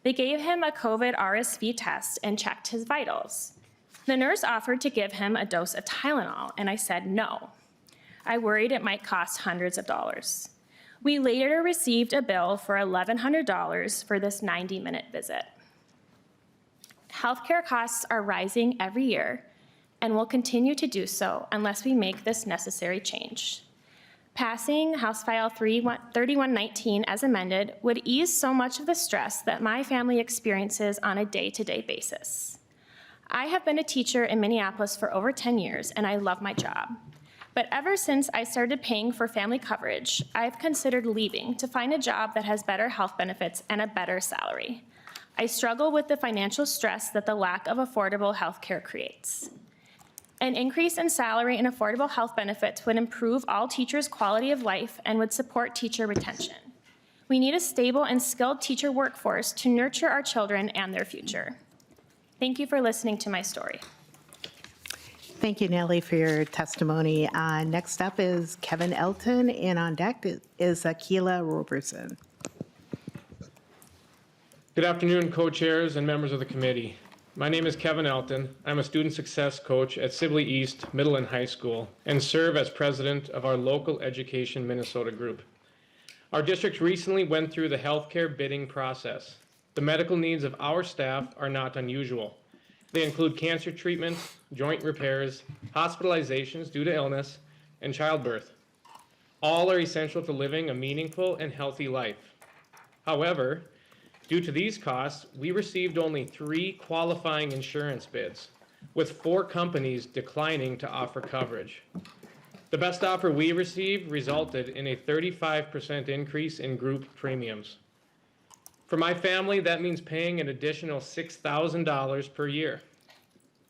They gave him a COVID RSV test and checked his vitals. The nurse offered to give him a dose of Tylenol, and I said no. I worried it might cost hundreds of dollars. We later received a bill for $1,100 for this 90-minute visit. Healthcare costs are rising every year and will continue to do so unless we make this necessary change. Passing House File 3119 as amended would ease so much of the stress that my family experiences on a day-to-day basis. I have been a teacher in Minneapolis for over 10 years, and I love my job. But ever since I started paying for family coverage, I've considered leaving to find a job that has better health benefits and a better salary. I struggle with the financial stress that the lack of affordable health care creates. An increase in salary and affordable health benefits would improve all teachers' quality of life and would support teacher retention. We need a stable and skilled teacher workforce to nurture our children and their future. Thank you for listening to my story. Thank you, Nellie, for your testimony. Next up is Kevin Elton, and on deck is Akila Roberson. Good afternoon, co-chairs and members of the committee. My name is Kevin Elton. I'm a student success coach at Sibley East Middle and High School and serve as president of our local Education Minnesota group. Our district recently went through the healthcare bidding process. The medical needs of our staff are not unusual. They include cancer treatment, joint repairs, hospitalizations due to illness, and childbirth. All are essential to living a meaningful and healthy life. However, due to these costs, we received only 3 qualifying insurance bids, with 4 companies declining to offer coverage. The best offer we received resulted in a 35% increase in group premiums. For my family, that means paying an additional $6,000 per year.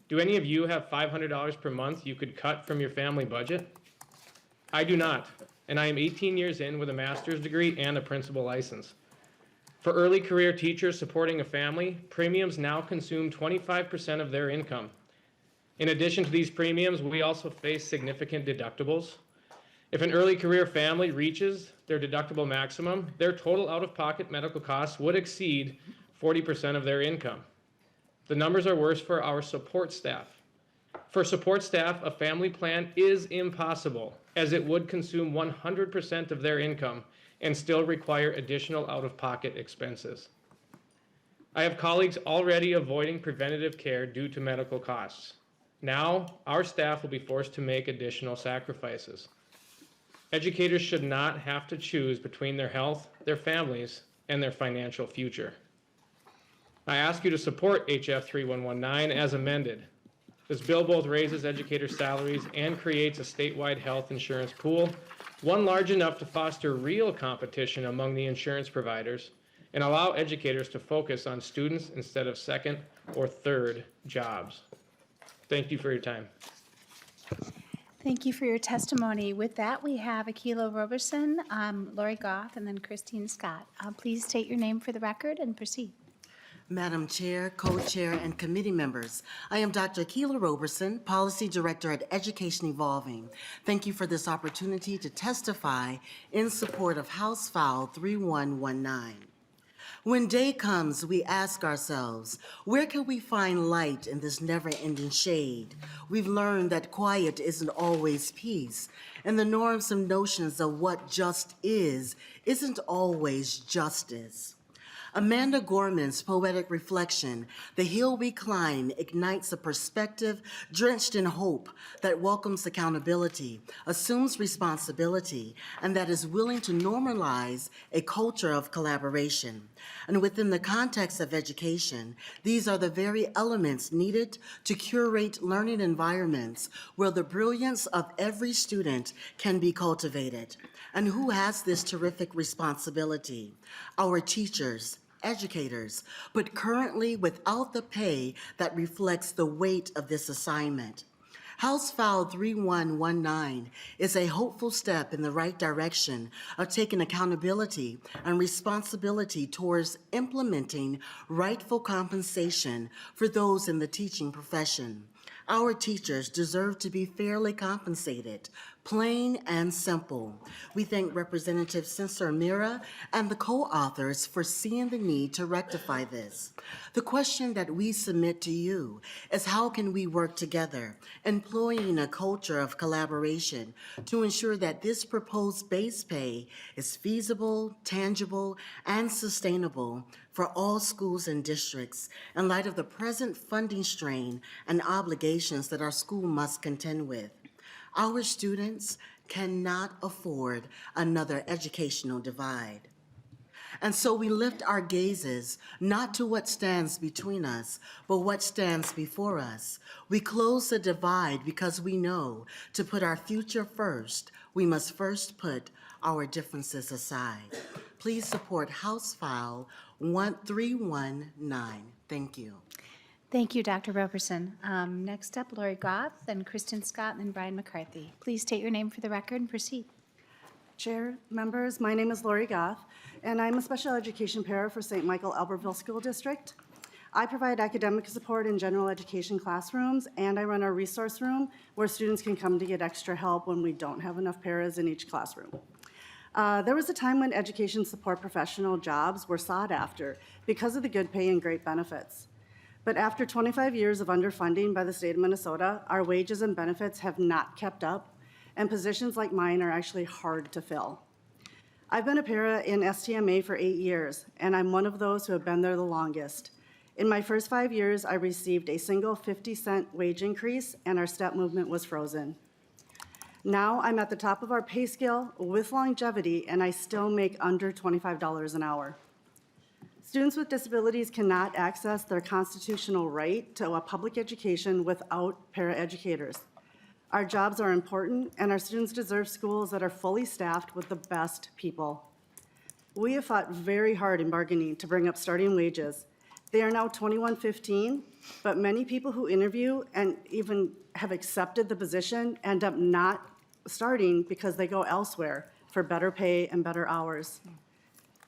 Do any of you have $500 per month you could cut from your family budget? I do not, and I am 18 years in with a master's degree and a principal license. For early career teachers supporting a family, premiums now consume 25% of their income. In addition to these premiums, we also face significant deductibles. If an early career family reaches their deductible maximum, their total out-of-pocket medical costs would exceed 40% of their income. The numbers are worse for our support staff. For support staff, a family plan is impossible, as it would consume 100% of their income and still require additional out-of-pocket expenses. I have colleagues already avoiding preventative care due to medical costs. Now, our staff will be forced to make additional sacrifices. Educators should not have to choose between their health, their families, and their financial future. I ask you to support HF 3119 as amended. This bill both raises educator salaries and creates a statewide health insurance pool, one large enough to foster real competition among the insurance providers and allow educators to focus on students instead of second or third jobs. Thank you for your time. Thank you for your testimony. With that, we have Akila Roberson, Lori Goff, and then Christine Scott. Please state your name for the record and proceed. Madam Chair, Co-Chair, and committee members, I am Dr. Akila Roberson, Policy Director at Education Evolving. Thank you for this opportunity to testify in support of House File 3119. When day comes, we ask ourselves, where can we find light in this never-ending shade? We've learned that quiet isn't always peace, and the norms and notions of what just is isn't always justice. Amanda Gorman's poetic reflection, "The Hill We Climb," ignites a perspective drenched in hope that welcomes accountability, assumes responsibility, and that is willing to normalize a culture of collaboration. And within the context of education, these are the very elements needed to curate learning environments where the brilliance of every student can be cultivated. And who has this terrific responsibility? Our teachers, educators, but currently without the pay that reflects the weight of this assignment. House File 3119 is a hopeful step in the right direction of taking accountability and responsibility towards implementing rightful compensation for those in the teaching profession. Our teachers deserve to be fairly compensated, plain and simple. We thank Representative Sencer-Mura and the co-authors for seeing the need to rectify this. The question that we submit to you is, how can we work together, employing a culture of collaboration to ensure that this proposed base pay is feasible, tangible, and sustainable for all schools and districts in light of the present funding strain and obligations that our school must contend with. Our students cannot afford another educational divide. And so we lift our gazes not to what stands between us, but what stands before us. We close the divide because we know to put our future first, we must first put our differences aside. Please support House File 1319. Thank you. Thank you, Dr. Roberson. Next up, Lori Goff, then Kristen Scott, and then Brian McCarthy. Please state your name for the record and proceed. Chair, members, my name is Lori Goff, and I'm a special education para for St. Michael Albertville School District. I provide academic support in general education classrooms, and I run a resource room where students can come to get extra help when we don't have enough paras in each classroom. There was a time when education support professional jobs were sought after because of the good pay and great benefits. But after 25 years of underfunding by the state of Minnesota, our wages and benefits have not kept up, and positions like mine are actually hard to fill. I've been a para in STMA for 8 years, and I'm one of those who have been there the longest. In my first 5 years, I received a single 50-cent wage increase, and our step movement was frozen. Now I'm at the top of our pay scale with longevity, and I still make under $25 an hour. Students with disabilities cannot access their constitutional right to a public education without paraeducators. Our jobs are important, and our students deserve schools that are fully staffed with the best people. We have fought very hard in bargaining to bring up starting wages. They are now $21.15, but many people who interview and even have accepted the position end up not starting because they go elsewhere for better pay and better hours.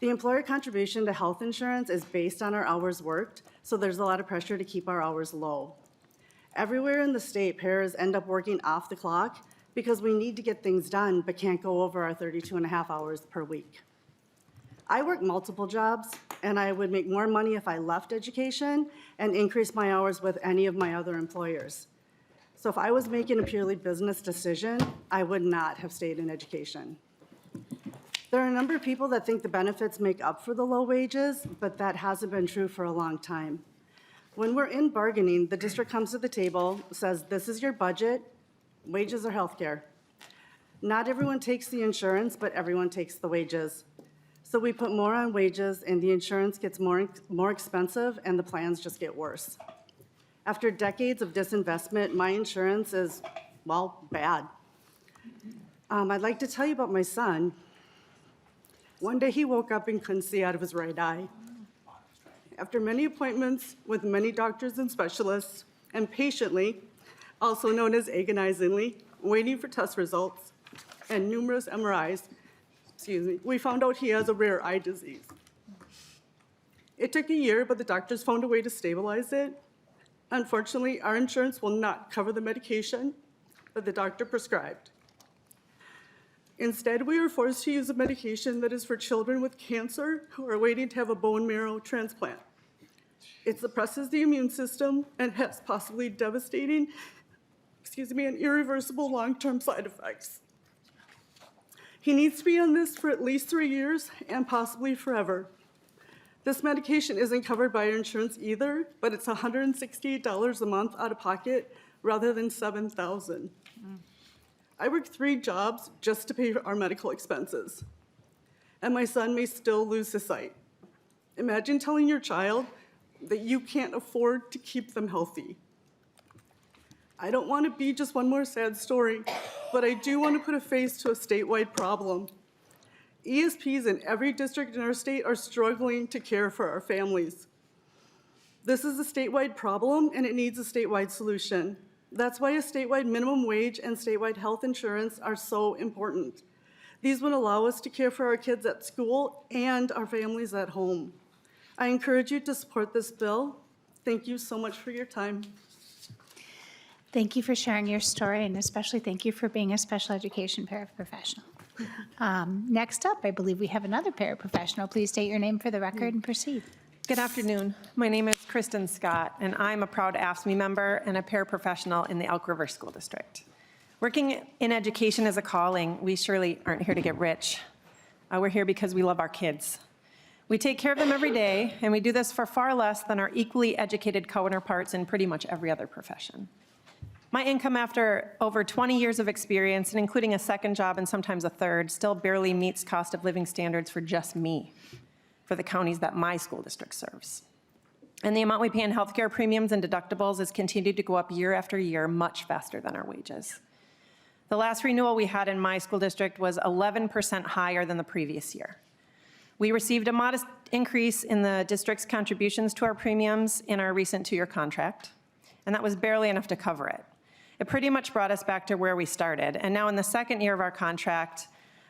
The employer contribution to health insurance is based on our hours worked, so there's a lot of pressure to keep our hours low. Everywhere in the state, paras end up working off the clock because we need to get things done but can't go over our 32.5 hours per week. I work multiple jobs, and I would make more money if I left education and increased my hours with any of my other employers. So if I was making a purely business decision, I would not have stayed in education. There are a number of people that think the benefits make up for the low wages, but that hasn't been true for a long time. When we're in bargaining, the district comes to the table, says, this is your budget, wages or healthcare. Not everyone takes the insurance, but everyone takes the wages. So we put more on wages, and the insurance gets more expensive, and the plans just get worse. After decades of disinvestment, my insurance is, well, bad. I'd like to tell you about my son. One day he woke up and couldn't see out of his right eye. After many appointments with many doctors and specialists, and patiently, also known as agonizingly, waiting for test results and numerous MRIs, we found out he has a rare eye disease. It took a year, but the doctors found a way to stabilize it. Unfortunately, our insurance will not cover the medication that the doctor prescribed. Instead, we are forced to use a medication that is for children with cancer who are waiting to have a bone marrow transplant. It suppresses the immune system and has possibly devastating, and irreversible long-term side effects. He needs to be on this for at least 3 years and possibly forever. This medication isn't covered by our insurance either, but it's $168 a month out of pocket rather than $7,000. I work 3 jobs just to pay for our medical expenses, and my son may still lose his sight. Imagine telling your child that you can't afford to keep them healthy. I don't want to be just one more sad story, but I do want to put a face to a statewide problem. ESPs in every district in our state are struggling to care for our families. This is a statewide problem, and it needs a statewide solution. That's why a statewide minimum wage and statewide health insurance are so important. These would allow us to care for our kids at school and our families at home. I encourage you to support this bill. Thank you so much for your time. Thank you for sharing your story, and especially thank you for being a special education paraprofessional. Next up, I believe we have another paraprofessional. Please state your name for the record and proceed. Good afternoon. My name is Kristen Scott, and I'm a proud AFSCME member and a paraprofessional in the Elk River School District. Working in education is a calling. We surely aren't here to get rich. We're here because we love our kids. We take care of them every day, and we do this for far less than our equally educated counterparts in pretty much every other profession. My income after over 20 years of experience, and including a second job and sometimes a third, still barely meets cost of living standards for just me, for the counties that my school district serves. And the amount we pay in healthcare premiums and deductibles has continued to go up year after year, much faster than our wages. The last renewal we had in my school district was 11% higher than the previous year. We received a modest increase in the district's contributions to our premiums in our recent 2-year contract, and that was barely enough to cover it. It pretty much brought us back to where we started, and now in the second year of our contract,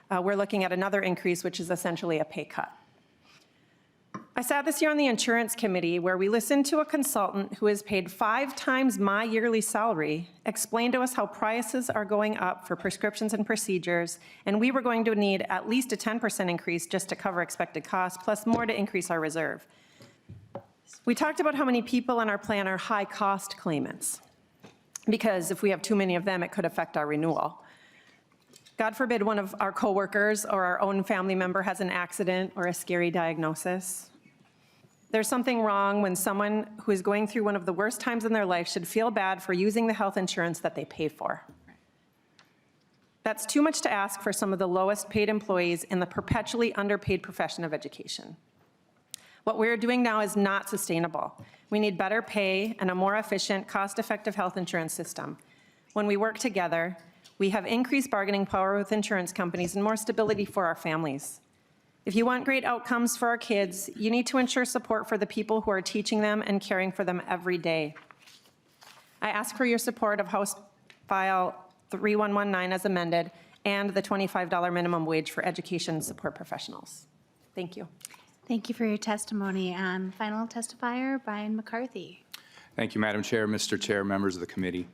we're looking at another increase, which is essentially a pay cut. I sat this year on the insurance committee where we listened to a consultant who is paid 5 times my yearly salary explain to us how prices are going up for prescriptions and procedures, and we were going to need at least a 10% increase just to cover expected costs, plus more to increase our reserve. We talked about how many people in our plan are high-cost claimants, because if we have too many of them, it could affect our renewal. God forbid one of our coworkers or our own family member has an accident or a scary diagnosis. There's something wrong when someone who is going through one of the worst times in their life should feel bad for using the health insurance that they pay for. That's too much to ask for some of the lowest paid employees in the perpetually underpaid profession of education. What we're doing now is not sustainable. We need better pay and a more efficient, cost-effective health insurance system. When we work together, we have increased bargaining power with insurance companies and more stability for our families. If you want great outcomes for our kids, you need to ensure support for the people who are teaching them and caring for them every day. I ask for your support of House File 3119 as amended and the $25 minimum wage for education support professionals. Thank you. Thank you for your testimony. Final testifier, Brian McCarthy. Thank you, Madam Chair, Mr. Chair, members of the committee.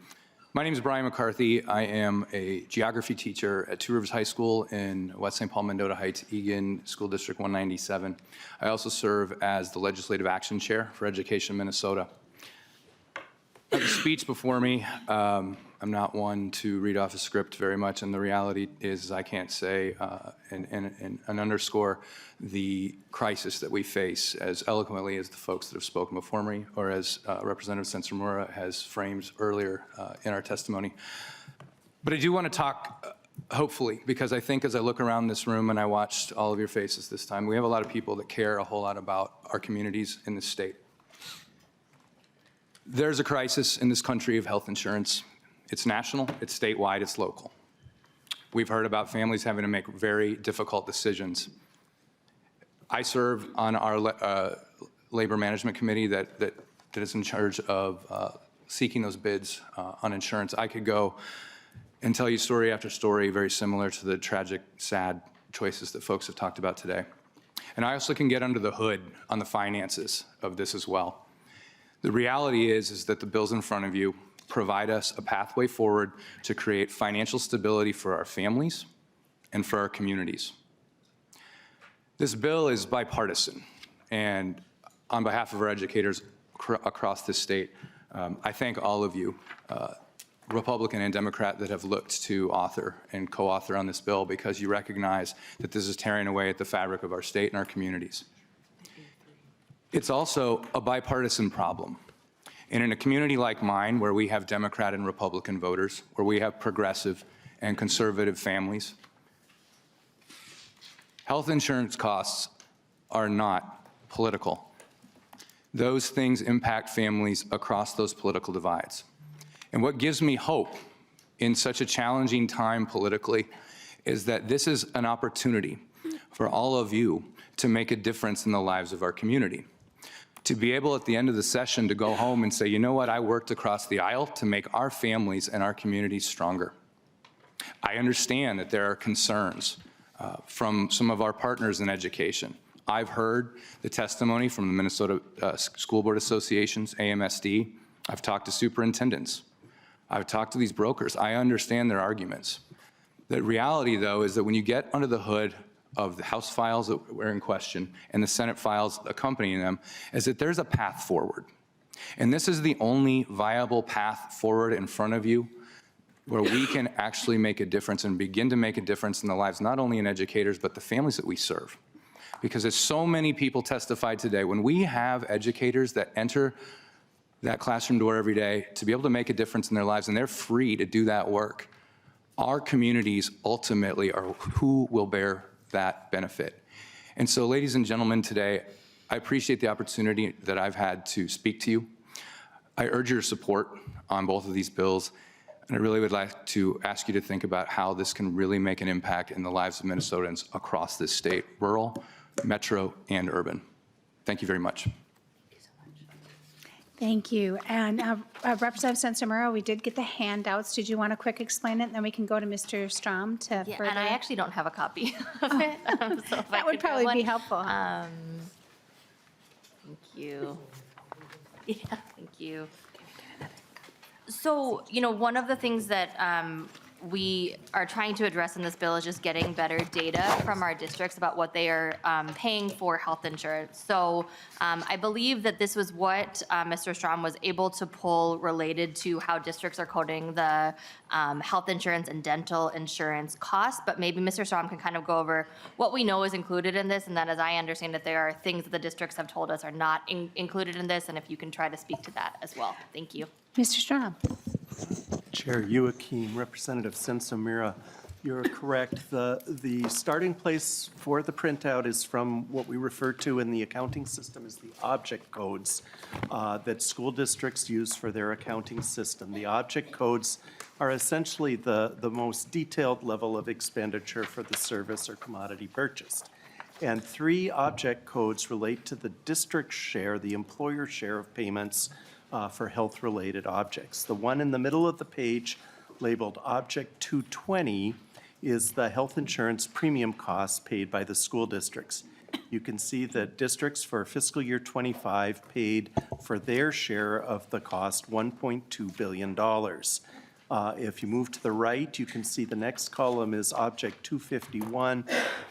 My name is Brian McCarthy. I am a geography teacher at Two Rivers High School in West St. Paul, Mendota Heights, Egan, School District 197. I also serve as the Legislative Action Chair for Education Minnesota. I have a speech before me. I'm not one to read off a script very much, and the reality is I can't say and underscore the crisis that we face as eloquently as the folks that have spoken before me, or as Representative Sencer-Mura has framed earlier in our testimony. But I do want to talk, hopefully, because I think as I look around this room and I watched all of your faces this time, we have a lot of people that care a whole lot about our communities in this state. There's a crisis in this country of health insurance. It's national, it's statewide, it's local. We've heard about families having to make very difficult decisions. I serve on our labor management committee that is in charge of seeking those bids on insurance. I could go and tell you story after story very similar to the tragic, sad choices that folks have talked about today. And I also can get under the hood on the finances of this as well. The reality is that the bills in front of you provide us a pathway forward to create financial stability for our families and for our communities. This bill is bipartisan, and on behalf of our educators across this state, I thank all of you, Republican and Democrat, that have looked to author and co-author on this bill, because you recognize that this is tearing away at the fabric of our state and our communities. It's also a bipartisan problem. And in a community like mine, where we have Democrat and Republican voters, where we have progressive and conservative families, health insurance costs are not political. Those things impact families across those political divides. And what gives me hope in such a challenging time politically is that this is an opportunity for all of you to make a difference in the lives of our community. To be able at the end of the session to go home and say, you know what, I worked across the aisle to make our families and our communities stronger. I understand that there are concerns from some of our partners in education. I've heard the testimony from the Minnesota School Board Associations, AMSD. I've talked to superintendents. I've talked to these brokers. I understand their arguments. The reality, though, is that when you get under the hood of the House files that were in question and the Senate files accompanying them, is that there's a path forward. And this is the only viable path forward in front of you where we can actually make a difference and begin to make a difference in the lives, not only in educators, but the families that we serve. Because as so many people testified today, when we have educators that enter that classroom door every day to be able to make a difference in their lives, and they're free to do that work, our communities ultimately are who will bear that benefit. And so, ladies and gentlemen, today, I appreciate the opportunity that I've had to speak to you. I urge your support on both of these bills, and I really would like to ask you to think about how this can really make an impact in the lives of Minnesotans across this state, rural, metro, and urban. Thank you very much. Thank you. And Representative Sencer-Mura, we did get the handouts. Did you want to quick explain it? And then we can go to Mr. Strom to Yeah, further. and I actually don't have a copy of it. So if That would probably be helpful. Thank you. Yeah, thank you. So, you know, one of the things that we are trying to address in this bill is just getting better data from our districts about what they are paying for health insurance. So I believe that this was what Mr. Strom was able to pull related to how districts are coding the health insurance and dental insurance costs. But maybe Mr. Strom can kind of go over what we know is included in this, and then as I understand it, there are things that the districts have told us are not included in this, and if you can try to speak to that as well. Thank you. Mr. Strom. Chair Joachim, Representative Sencer-Mura, You're correct. The starting place for the printout is from what we refer to in the accounting system as the object codes that school districts use for their accounting system. The object codes are essentially the most detailed level of expenditure for the service or commodity purchased. And 3 object codes relate to the district share, the employer share of payments for health-related objects. The one in the middle of the page labeled Object 220 is the health insurance premium costs paid by the school districts. You can see that districts for fiscal year 25 paid for their share of the cost $1.2 billion. If you move to the right, you can see the next column is Object 251.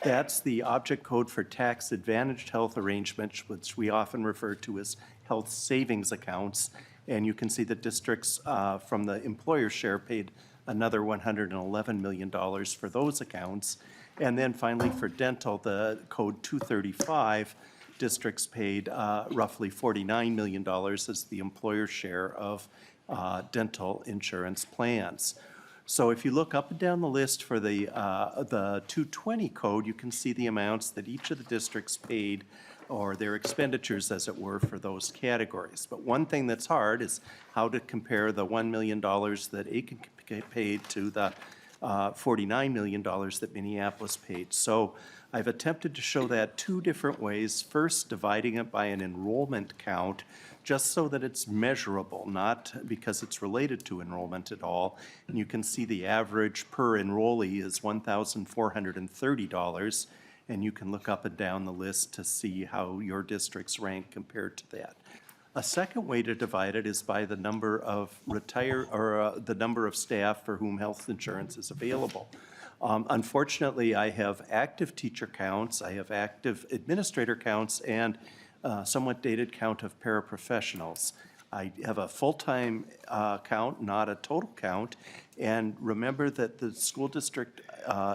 That's the object code for tax-advantaged health arrangements, which we often refer to as health savings accounts. And you can see that districts from the employer share paid another $111 million for those accounts. And then finally for dental, the code 235, districts paid roughly $49 million as the employer share of dental insurance plans. So if you look up and down the list for the 220 code, you can see the amounts that each of the districts paid, or their expenditures, as it were, for those categories. But one thing that's hard is how to compare the $1 million that Aiken paid to the $49 million that Minneapolis paid. So I've attempted to show that 2 different ways. First, dividing it by an enrollment count, just so that it's measurable, not because it's related to enrollment at all. And you can see the average per enrollee is $1,430. And you can look up and down the list to see how your districts rank compared to that. A second way to divide it is by the number of the number of staff for whom health insurance is available. Unfortunately, I have active teacher counts, I have active administrator counts, and somewhat dated count of paraprofessionals. I have a full-time count, not a total count. And remember that the school district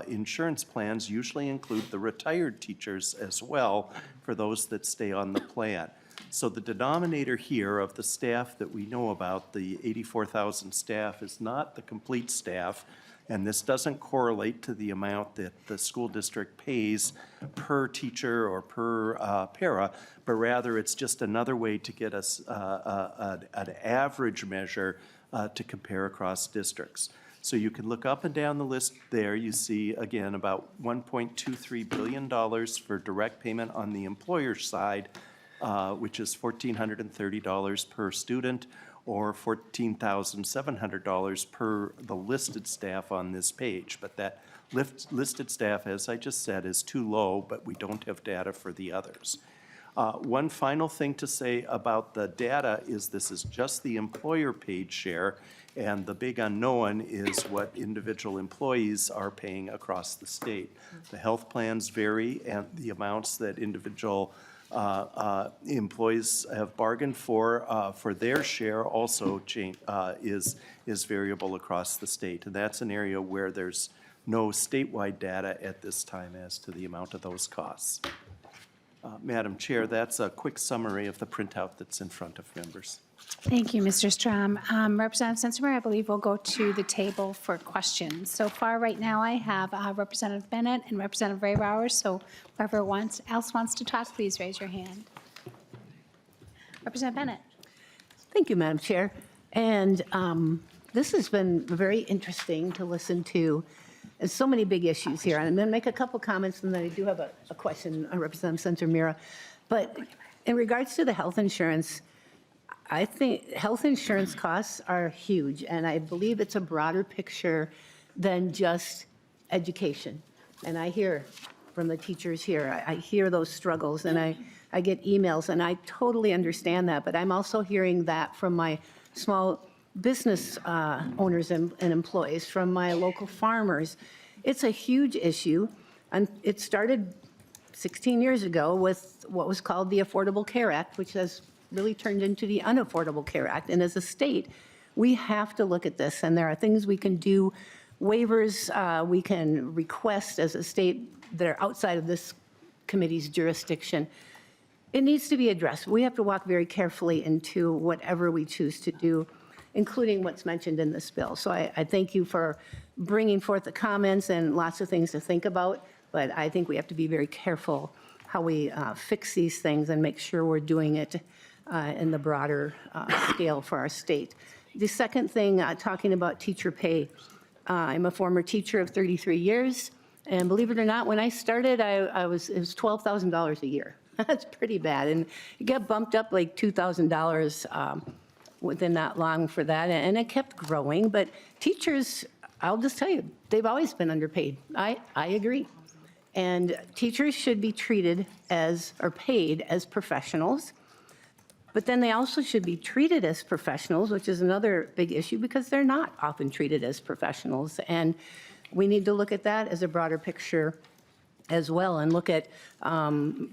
insurance plans usually include the retired teachers as well for those that stay on the plan. So the denominator here of the staff that we know about, the 84,000 staff, is not the complete staff. And this doesn't correlate to the amount that the school district pays per teacher or per para, but rather it's just another way to get us an average measure to compare across districts. So you can look up and down the list there. You see, again, about $1.23 billion for direct payment on the employer side, which is $1,430 per student, or $14,700 per the listed staff on this page. But that listed staff, as I just said, is too low, but we don't have data for the others. One final thing to say about the data is this is just the employer paid share, and the big unknown is what individual employees are paying across the state. The health plans vary, and the amounts that individual employees have bargained for their share also is variable across the state. And that's an area where there's no statewide data at this time as to the amount of those costs. Madam Chair, that's a quick summary of the printout that's in front of members. Thank you, Mr. Strom. Representative Sencer-Mura, I believe we'll go to the table for questions. So far right now, I have Representative Bennett and Representative Ray Bowers. So whoever else wants to talk, please raise your hand. Representative Bennett. Thank you, Madam Chair. And this has been very interesting to listen to. There's so many big issues here. I'm going to make a couple comments, and then I do have a question on Representative Sencer-Mura. But in regards to the health insurance, I think health insurance costs are huge, and I believe it's a broader picture than just education. And I hear from the teachers here, I hear those struggles, and I get emails, and I totally understand that. But I'm also hearing that from my small business owners and employees, from my local farmers. It's a huge issue, and it started 16 years ago with what was called the Affordable Care Act, which has really turned into the Unaffordable Care Act. And as a state, we have to look at this, and there are things we can do, waivers we can request as a state that are outside of this committee's jurisdiction. It needs to be addressed. We have to walk very carefully into whatever we choose to do, including what's mentioned in this bill. So I thank you for bringing forth the comments and lots of things to think about, but I think we have to be very careful how we fix these things and make sure we're doing it in the broader scale for our state. The second thing, talking about teacher pay, I'm a former teacher of 33 years, and believe it or not, when I started, it was $12,000 a year. That's pretty bad, and it got bumped up like $2,000 within that long for that, and it kept growing. But teachers, I'll just tell you, they've always been underpaid. I agree. And teachers should be treated as, or paid as professionals. But then they also should be treated as professionals, which is another big issue because they're not often treated as professionals. And we need to look at that as a broader picture as well and look at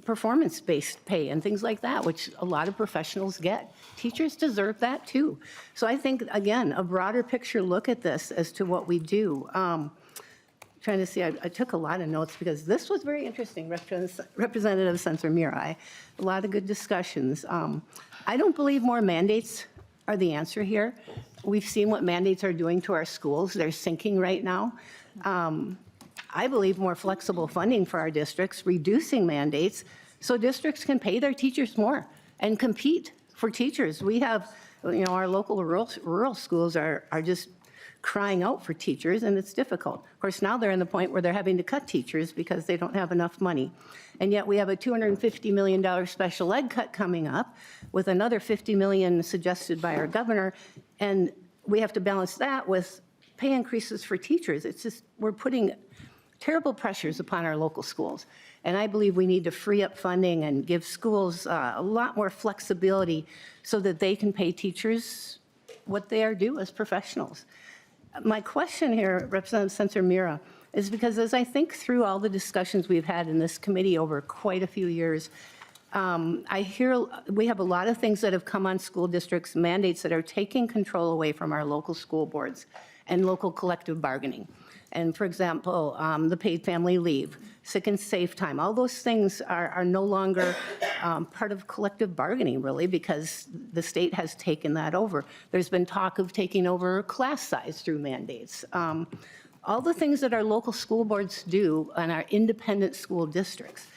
performance-based pay and things like that, which a lot of professionals get. Teachers deserve that too. So I think, again, a broader picture look at this as to what we do. Trying to see, I took a lot of notes because this was very interesting, Representative Sencer-Mura. A lot of good discussions. I don't believe more mandates are the answer here. We've seen what mandates are doing to our schools. They're sinking right now. I believe more flexible funding for our districts, reducing mandates, so districts can pay their teachers more and compete for teachers. We have, our local rural schools are just crying out for teachers, and it's difficult. Of course, now they're in the point where they're having to cut teachers because they don't have enough money. And yet we have a $250 million special ed cut coming up with another $50 million suggested by our governor, and we have to balance that with pay increases for teachers. It's just, we're putting terrible pressures upon our local schools. And I believe we need to free up funding and give schools a lot more flexibility so that they can pay teachers what they are due as professionals. My question here, Representative Sencer-Mura, is because as I think through all the discussions we've had in this committee over quite a few years, I hear we have a lot of things that have come on school districts, mandates that are taking control away from our local school boards and local collective bargaining. And for example, the paid family leave, sick and safe time, all those things are no longer part of collective bargaining, really, because the state has taken that over. There's been talk of taking over class size through mandates. All the things that our local school boards do and our independent school districts.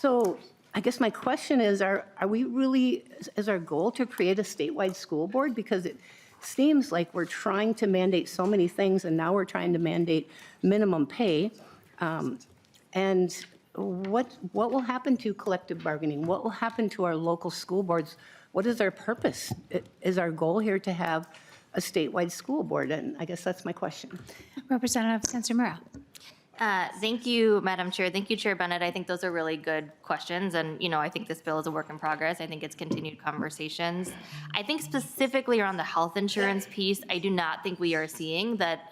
So I guess my question is, are we really, is our goal to create a statewide school board? Because it seems like we're trying to mandate so many things, and now we're trying to mandate minimum pay. And what will happen to collective bargaining? What will happen to our local school boards? What is our purpose? Is our goal here to have a statewide school board? And I guess that's my question. Representative Sencer-Mura. Thank you, Madam Chair. Thank you, Chair Bennett. I think those are really good questions. And, I think this bill is a work in progress. I think it's continued conversations. I think specifically around the health insurance piece, I do not think we are seeing that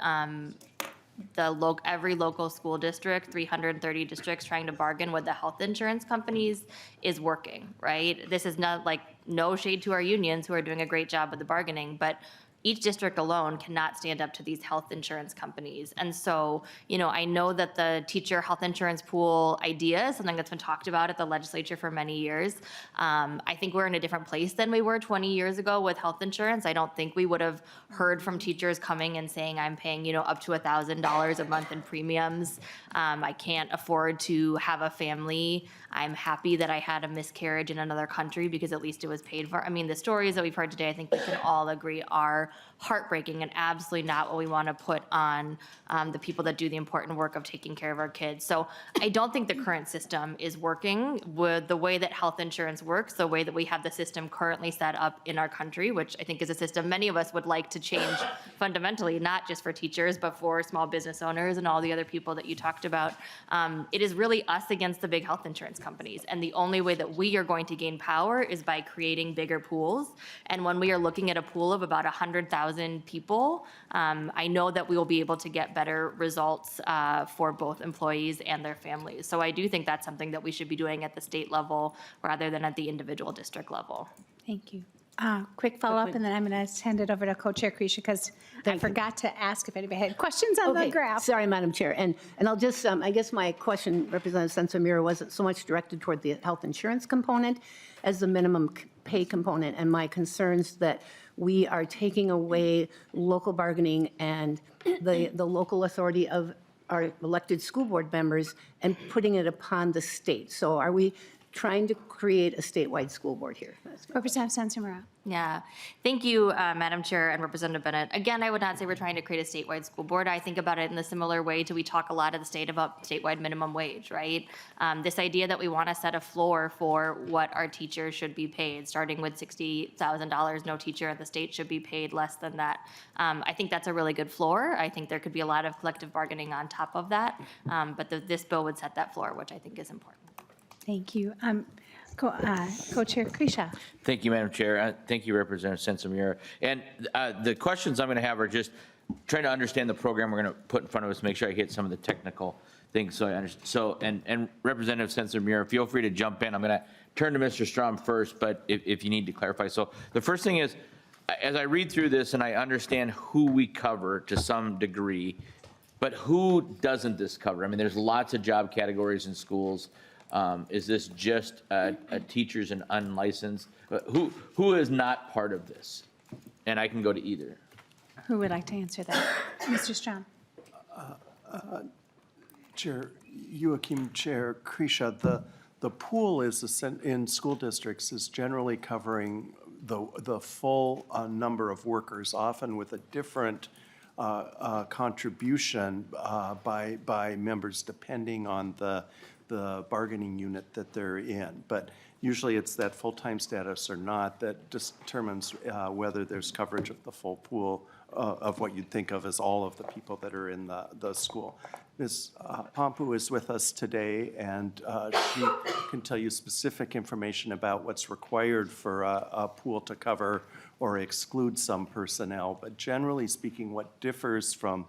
every local school district, 330 districts trying to bargain with the health insurance companies is working, right? This is not like no shade to our unions who are doing a great job with the bargaining, but each district alone cannot stand up to these health insurance companies. And so, I know that the teacher health insurance pool idea is something that's been talked about at the legislature for many years. I think we're in a different place than we were 20 years ago with health insurance. I don't think we would have heard from teachers coming and saying, I'm paying, up to $1,000 a month in premiums. I can't afford to have a family. I'm happy that I had a miscarriage in another country because at least it was paid for. I mean, the stories that we've heard today, I think we can all agree are heartbreaking and absolutely not what we want to put on the people that do the important work of taking care of our kids. So I don't think the current system is working with the way that health insurance works, the way that we have the system currently set up in our country, which I think is a system many of us would like to change fundamentally, not just for teachers, but for small business owners and all the other people that you talked about. It is really us against the big health insurance companies. And the only way that we are going to gain power is by creating bigger pools. And when we are looking at a pool of about 100,000 people, I know that we will be able to get better results for both employees and their families. So I do think that's something that we should be doing at the state level rather than at the individual district level. Thank you. Quick follow-up, and then I'm going to hand it over to Co-Chair Creasy, because I forgot to ask if anybody had questions on the Okay, graph. sorry, Madam Chair. And I'll just, I guess my question, Representative Sencer-Mura, wasn't so much directed toward the health insurance component as the minimum pay component, and my concerns that we are taking away local bargaining and the local authority of our elected school board members and putting it upon the state. So are we trying to create a statewide school board here? Representative Sencer-Mura. Yeah, thank you, Madam Chair and Representative Bennett. Again, I would not say we're trying to create a statewide school board. I think about it in a similar way to we talk a lot at the state about statewide minimum wage, right? This idea that we want to set a floor for what our teachers should be paid, starting with $60,000, no teacher in the state should be paid less than that. I think that's a really good floor. I think there could be a lot of collective bargaining on top of that, but this bill would set that floor, which I think is important. Thank you. Co-Chair Creasy. Thank you, Madam Chair. Thank you, Representative Sencer-Mura. And the questions I'm going to have are just trying to understand the program we're going to put in front of us, make sure I hit some of the technical things so I understand. So, and Representative Sencer-Mura, feel free to jump in. I'm going to turn to Mr. Strom first, but if you need to clarify. So the first thing is, as I read through this and I understand who we cover to some degree, but who doesn't this cover? I mean, there's lots of job categories in schools. Is this just teachers and unlicensed? Who is not part of this? And I can go to either. Who would like to answer that? Mr. Strom. Chair Joachim, Chair Creasy, the pool is in school districts is generally covering the full number of workers, often with a different contribution by members depending on the bargaining unit that they're in. But usually it's that full-time status or not that determines whether there's coverage of the full pool of what you'd think of as all of the people that are in the school. Ms. Pompu is with us today, and she can tell you specific information about what's required for a pool to cover or exclude some personnel. But generally speaking, what differs from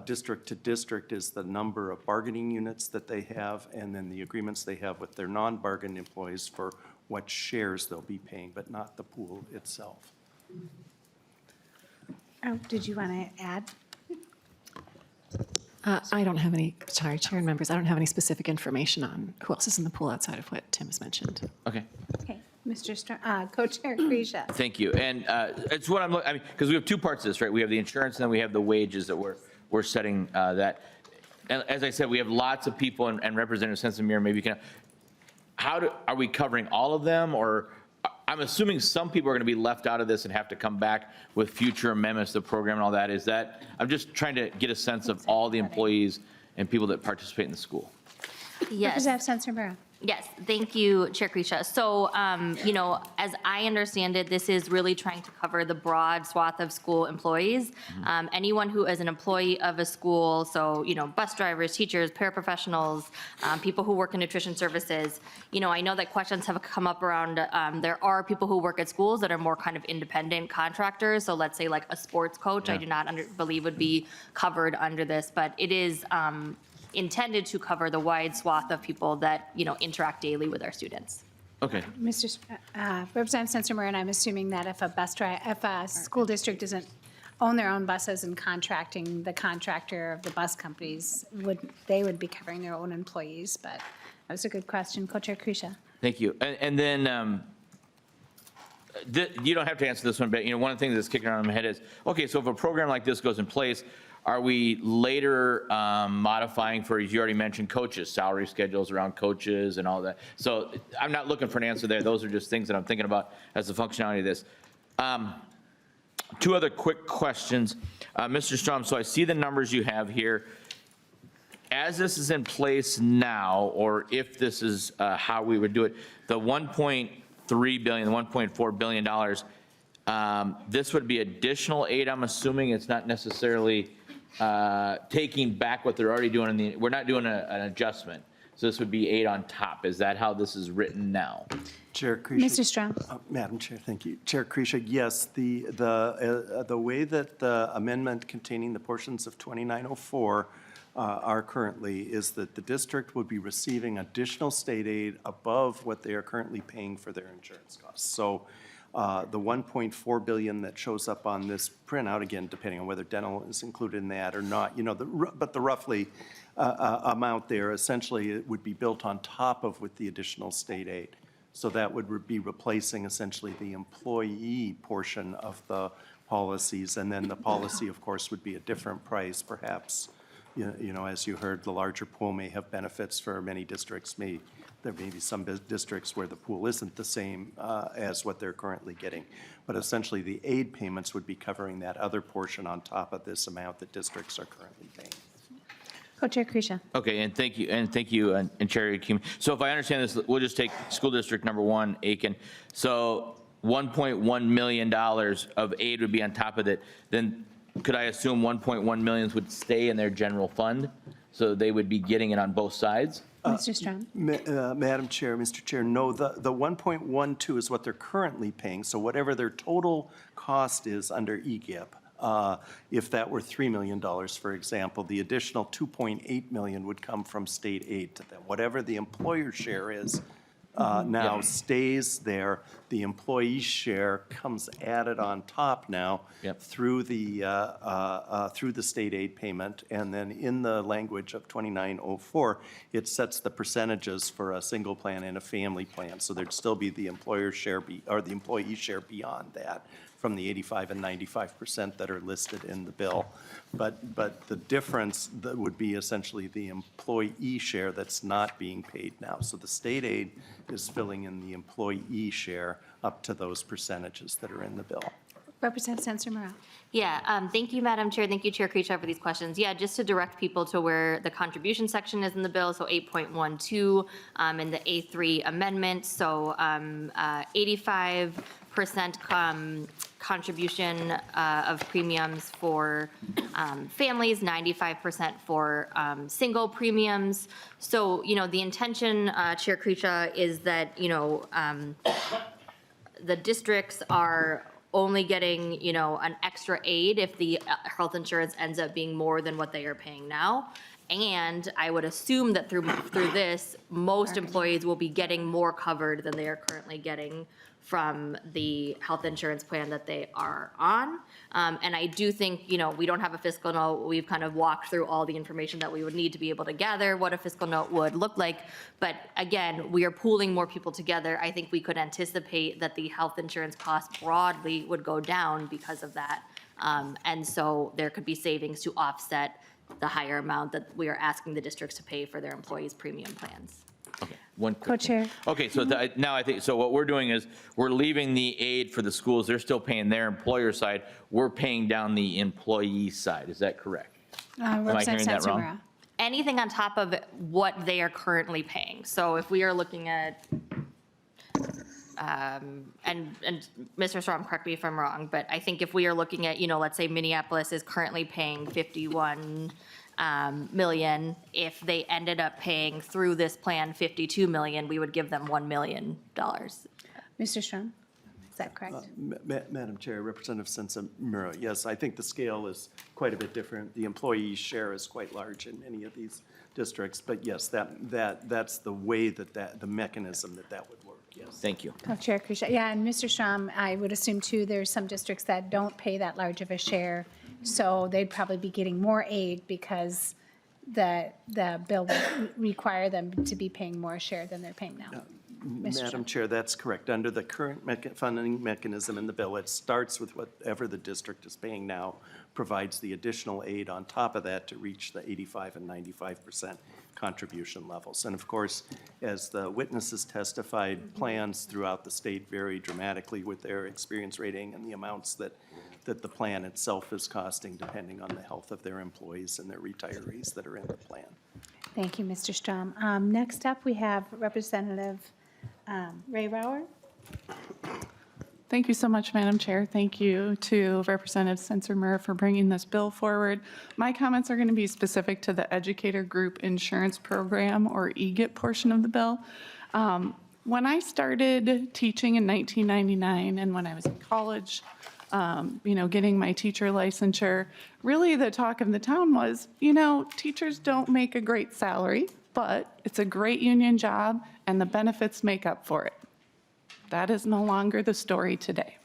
district to district is the number of bargaining units that they have, and then the agreements they have with their non-bargain employees for what shares they'll be paying, but not the pool itself. Oh, did you want to add? I don't have any, sorry, Chair and members, I don't have any specific information on who else is in the pool outside of what Tim has mentioned. Okay. Okay, Mr. Strom, Co-Chair Creasy. Thank you. And it's what I mean, because we have two parts of this, right? We have the insurance and then we have the wages that we're setting that. And as I said, we have lots of people, and Representative Sencer-Mura, maybe you can, are we covering all of them? Or I'm assuming some people are going to be left out of this and have to come back with future amendments to the program and all that. Is that, I'm just trying to get a sense of all the employees and people that participate in the school. Yes. Representative Sencer-Mura. Yes, thank you, Chair Creasy. So, as I understand it, this is really trying to cover the broad swath of school employees. Anyone who is an employee of a school, so, bus drivers, teachers, paraprofessionals, people who work in nutrition services. I know that questions have come up around, there are people who work at schools that are more kind of independent contractors. So let's say like a sports coach, I do not believe would be covered under this, but it is, intended to cover the wide swath of people that, interact daily with our students. Okay. Representative Sencer-Mura, and I'm assuming that if a school district doesn't own their own buses and contracting the contractor of the bus companies, they would be covering their own employees, but that was a good question. Co-Chair Creasy. Thank you. And then you don't have to answer this one, but one of the things that's kicking around in my head is, okay, so if a program like this goes in place, are we later modifying for, as you already mentioned, coaches, salary schedules around coaches and all that? So I'm not looking for an answer there. Those are just things that I'm thinking about as the functionality of this. Two other quick questions. Mr. Strom, so I see the numbers you have here. As this is in place now, or if this is how we would do it, the $1.3 billion, the $1.4 billion, this would be additional aid. I'm assuming it's not necessarily taking back what they're already doing. We're not doing an adjustment. So this would be aid on top. Is that how this is written now? Chair Creasy. Mr. Strom. Madam Chair, thank you. Chair Creasy, yes, the way that the amendment containing the portions of 2904 are currently is that the district would be receiving additional state aid above what they are currently paying for their insurance costs. So The 1.4 billion that shows up on this printout, again, depending on whether dental is included in that or not, but the roughly amount there, essentially it would be built on top of with the additional state aid. So that would be replacing essentially the employee portion of the policies, and then the policy, of course, would be a different price, perhaps. As you heard, the larger pool may have benefits for many districts. There may be some districts where the pool isn't the same as what they're currently getting. But essentially, the aid payments would be covering that other portion on top of this amount that districts are currently paying. Co-Chair Krisha. Okay, and thank you, and Chair Akin. So if I understand this, we'll just take school district number 1, Aiken. So $1.1 million of aid would be on top of it. Then could I assume 1.1 million would stay in their general fund? So they would be getting it on both sides? Mr. Strong. Madam Chair, Mr. Chair, no, the 1.12 is what they're currently paying. So whatever their total cost is under EGIP, if that were $3 million, for example, the additional 2.8 million would come from state aid to them. Whatever the employer share is now stays there. The employee share comes added on top now through the state aid payment. And then in the language of 2904, it sets the percentages for a single plan and a family plan. So there'd still be the employer share or the employee share beyond that, from the 85% and 95% that are listed in the bill. But the difference that would be essentially the employee share that's not being paid now. So the state aid is filling in the employee share up to those percentages that are in the bill. Representative Sencer-Mura. Yeah, thank you, Madam Chair. Thank you, Chair Krisha, for these questions. Yeah, just to direct people to where the contribution section is in the bill, so 8.12 in the A3 amendment. So 85% contribution of premiums for families, 95% for single premiums. So, the intention, Chair Krisha, is that, the districts are only getting, an extra aid if the health insurance ends up being more than what they are paying now. And I would assume that through this, most employees will be getting more covered than they are currently getting from the health insurance plan that they are on. And I do think, we don't have a fiscal note. We've kind of walked through all the information that we would need to be able to gather what a fiscal note would look like. But again, we are pooling more people together. I think we could anticipate that the health insurance cost broadly would go down because of that. And so there could be savings to offset the higher amount that we are asking the districts to pay for their employees' premium plans. Okay, one quick Co-Chair. thing. Okay, so now I think, so what we're doing is we're leaving the aid for the schools. They're still paying their employer side. We're paying down the employee side. Is that correct? Am I hearing that wrong? Anything on top of what they are currently paying. So if we are looking at, and Mr. Strom, correct me if I'm wrong, but I think if we are looking at, let's say Minneapolis is currently paying 51 million. If they ended up paying through this plan 52 million, we would give them $1 million. Mr. Strom, is that correct? Madam Chair, Representative Sencer-Mura, yes, I think the scale is quite a bit different. The employee share is quite large in many of these districts, but yes, that's the way the mechanism that would work. Yes. Thank you. Co-Chair Krisha. Yeah, and Mr. Strom, I would assume too, there's some districts that don't pay that large of a share. So they'd probably be getting more aid because the bill would require them to be paying more share than they're paying now. Madam Chair, that's correct. Under the current funding mechanism in the bill, it starts with whatever the district is paying now, provides the additional aid on top of that to reach the 85% and 95% contribution levels. And of course, as the witnesses testified, plans throughout the state vary dramatically with their experience rating and the amounts that the plan itself is costing, depending on the health of their employees and their retirees that are in the plan. Thank you, Mr. Strom. Next up, we have Representative Ray Rauer. Thank you so much, Madam Chair. Thank you to Representative Sencer-Mura for bringing this bill forward. My comments are going to be specific to the Educator Group Insurance Program, or EGIP, portion of the bill. When I started teaching in 1999 and when I was in college, getting my teacher licensure, really the talk of the town was, teachers don't make a great salary, but it's a great union job and the benefits make up for it. That is no longer the story today.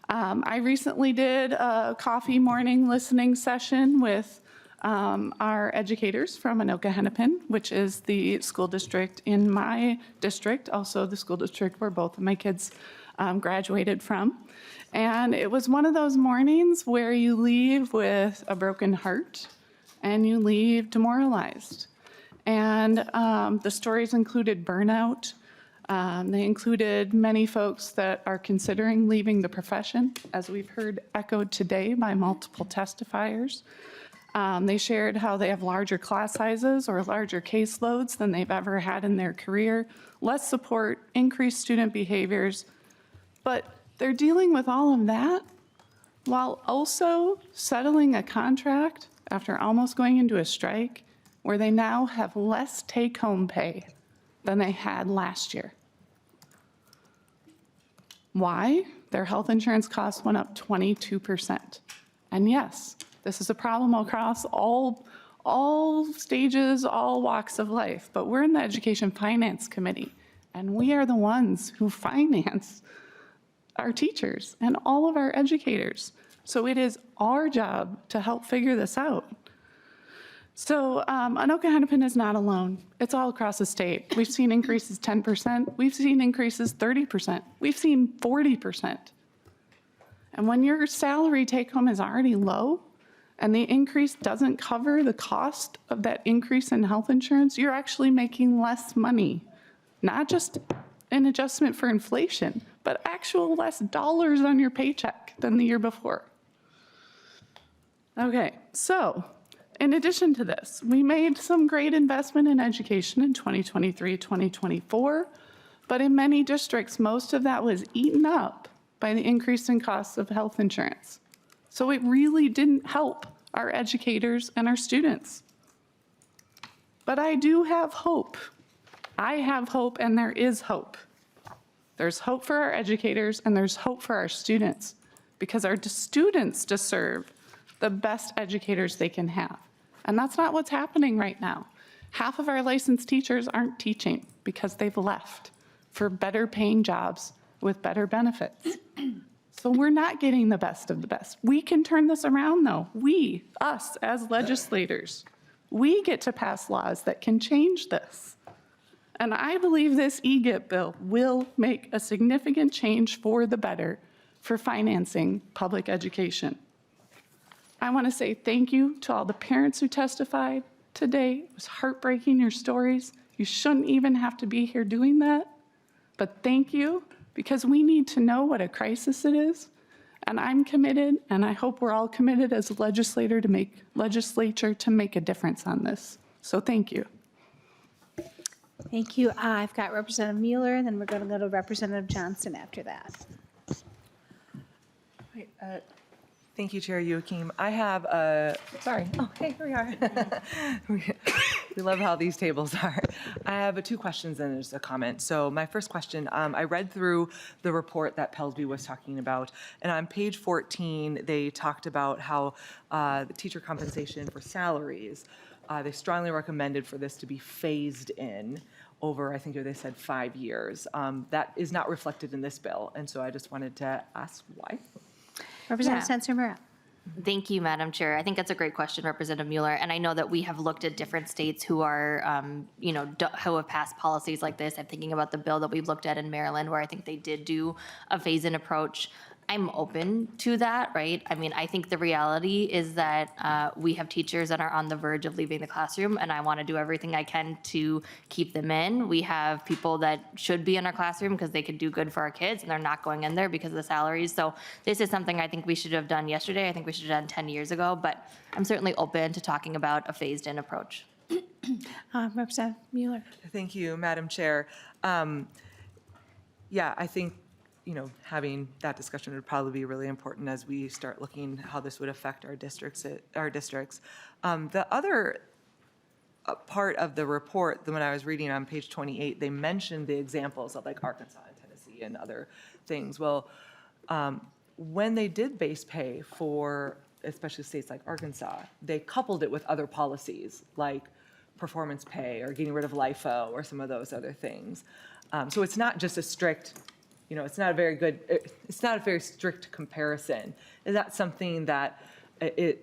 I recently did a coffee morning listening session with our educators from Anoka Hennepin, which is the school district in my district, also the school district where both of my kids graduated from. And it was one of those mornings where you leave with a broken heart and you leave demoralized. And the stories included burnout. They included many folks that are considering leaving the profession, as we've heard echoed today by multiple testifiers. They shared how they have larger class sizes or larger caseloads than they've ever had in their career, less support, increased student behaviors. But they're dealing with all of that while also settling a contract after almost going into a strike where they now have less take-home pay than they had last year. Why? Their health insurance costs went up 22%. And yes, this is a problem across all stages, all walks of life, but we're in the Education Finance Committee, and we are the ones who finance our teachers and all of our educators. So it is our job to help figure this out. So Anoka Hennepin is not alone. It's all across the state. We've seen increases 10%. We've seen increases 30%. We've seen 40%. And when your salary take home is already low and the increase doesn't cover the cost of that increase in health insurance, you're actually making less money. Not just an adjustment for inflation, but actual less dollars on your paycheck than the year before. Okay, so in addition to this, we made some great investment in education in 2023, 2024, but in many districts, most of that was eaten up by the increase in costs of health insurance. So it really didn't help our educators and our students. But I do have hope. I have hope, and there is hope. There's hope for our educators, and there's hope for our students, because our students deserve the best educators they can have. And that's not what's happening right now. Half of our licensed teachers aren't teaching because they've left for better paying jobs with better benefits. So we're not getting the best of the best. We can turn this around though. We, us as legislators, we get to pass laws that can change this. And I believe this EGIP bill will make a significant change for the better for financing public education. I want to say thank you to all the parents who testified today. It was heartbreaking, your stories. You shouldn't even have to be here doing that. But thank you, because we need to know what a crisis it is. And I'm committed, and I hope we're all committed as a legislature to make a difference on this. So thank you. Thank you. I've got Representative Mueller, and then we're going to go to Representative Johnson after that. Thank you, Chair Joachim. I have a, sorry, oh, hey, here we are. We love how these tables are. I have two questions and there's a comment. So my first question, I read through the report that Pelsby was talking about, and on page 14, they talked about how the teacher compensation for salaries, they strongly recommended for this to be phased in over, I think they said 5 years. That is not reflected in this bill, and so I just wanted to ask why. Representative Sencer-Mura. Thank you, Madam Chair. I think that's a great question, Representative Mueller. And I know that we have looked at different states who are, who have passed policies like this. I'm thinking about the bill that we've looked at in Maryland, where I think they did do a phase-in approach. I'm open to that, right? I mean, I think the reality is that we have teachers that are on the verge of leaving the classroom, and I want to do everything I can to keep them in. We have people that should be in our classroom because they could do good for our kids, and they're not going in there because of the salaries. So this is something I think we should have done yesterday. I think we should have done 10 years ago, but I'm certainly open to talking about a phased-in approach. Representative Mueller. Thank you, Madam Chair. Yeah, I think having that discussion would probably be really important as we start looking how this would affect our districts. The other part of the report, when I was reading on page 28, they mentioned the examples of like Arkansas and Tennessee and other things. Well, when they did base pay for especially states like Arkansas, they coupled it with other policies like performance pay or getting rid of LIFO or some of those other things. So it's not just a strict, it's not a very strict comparison. Is that something that,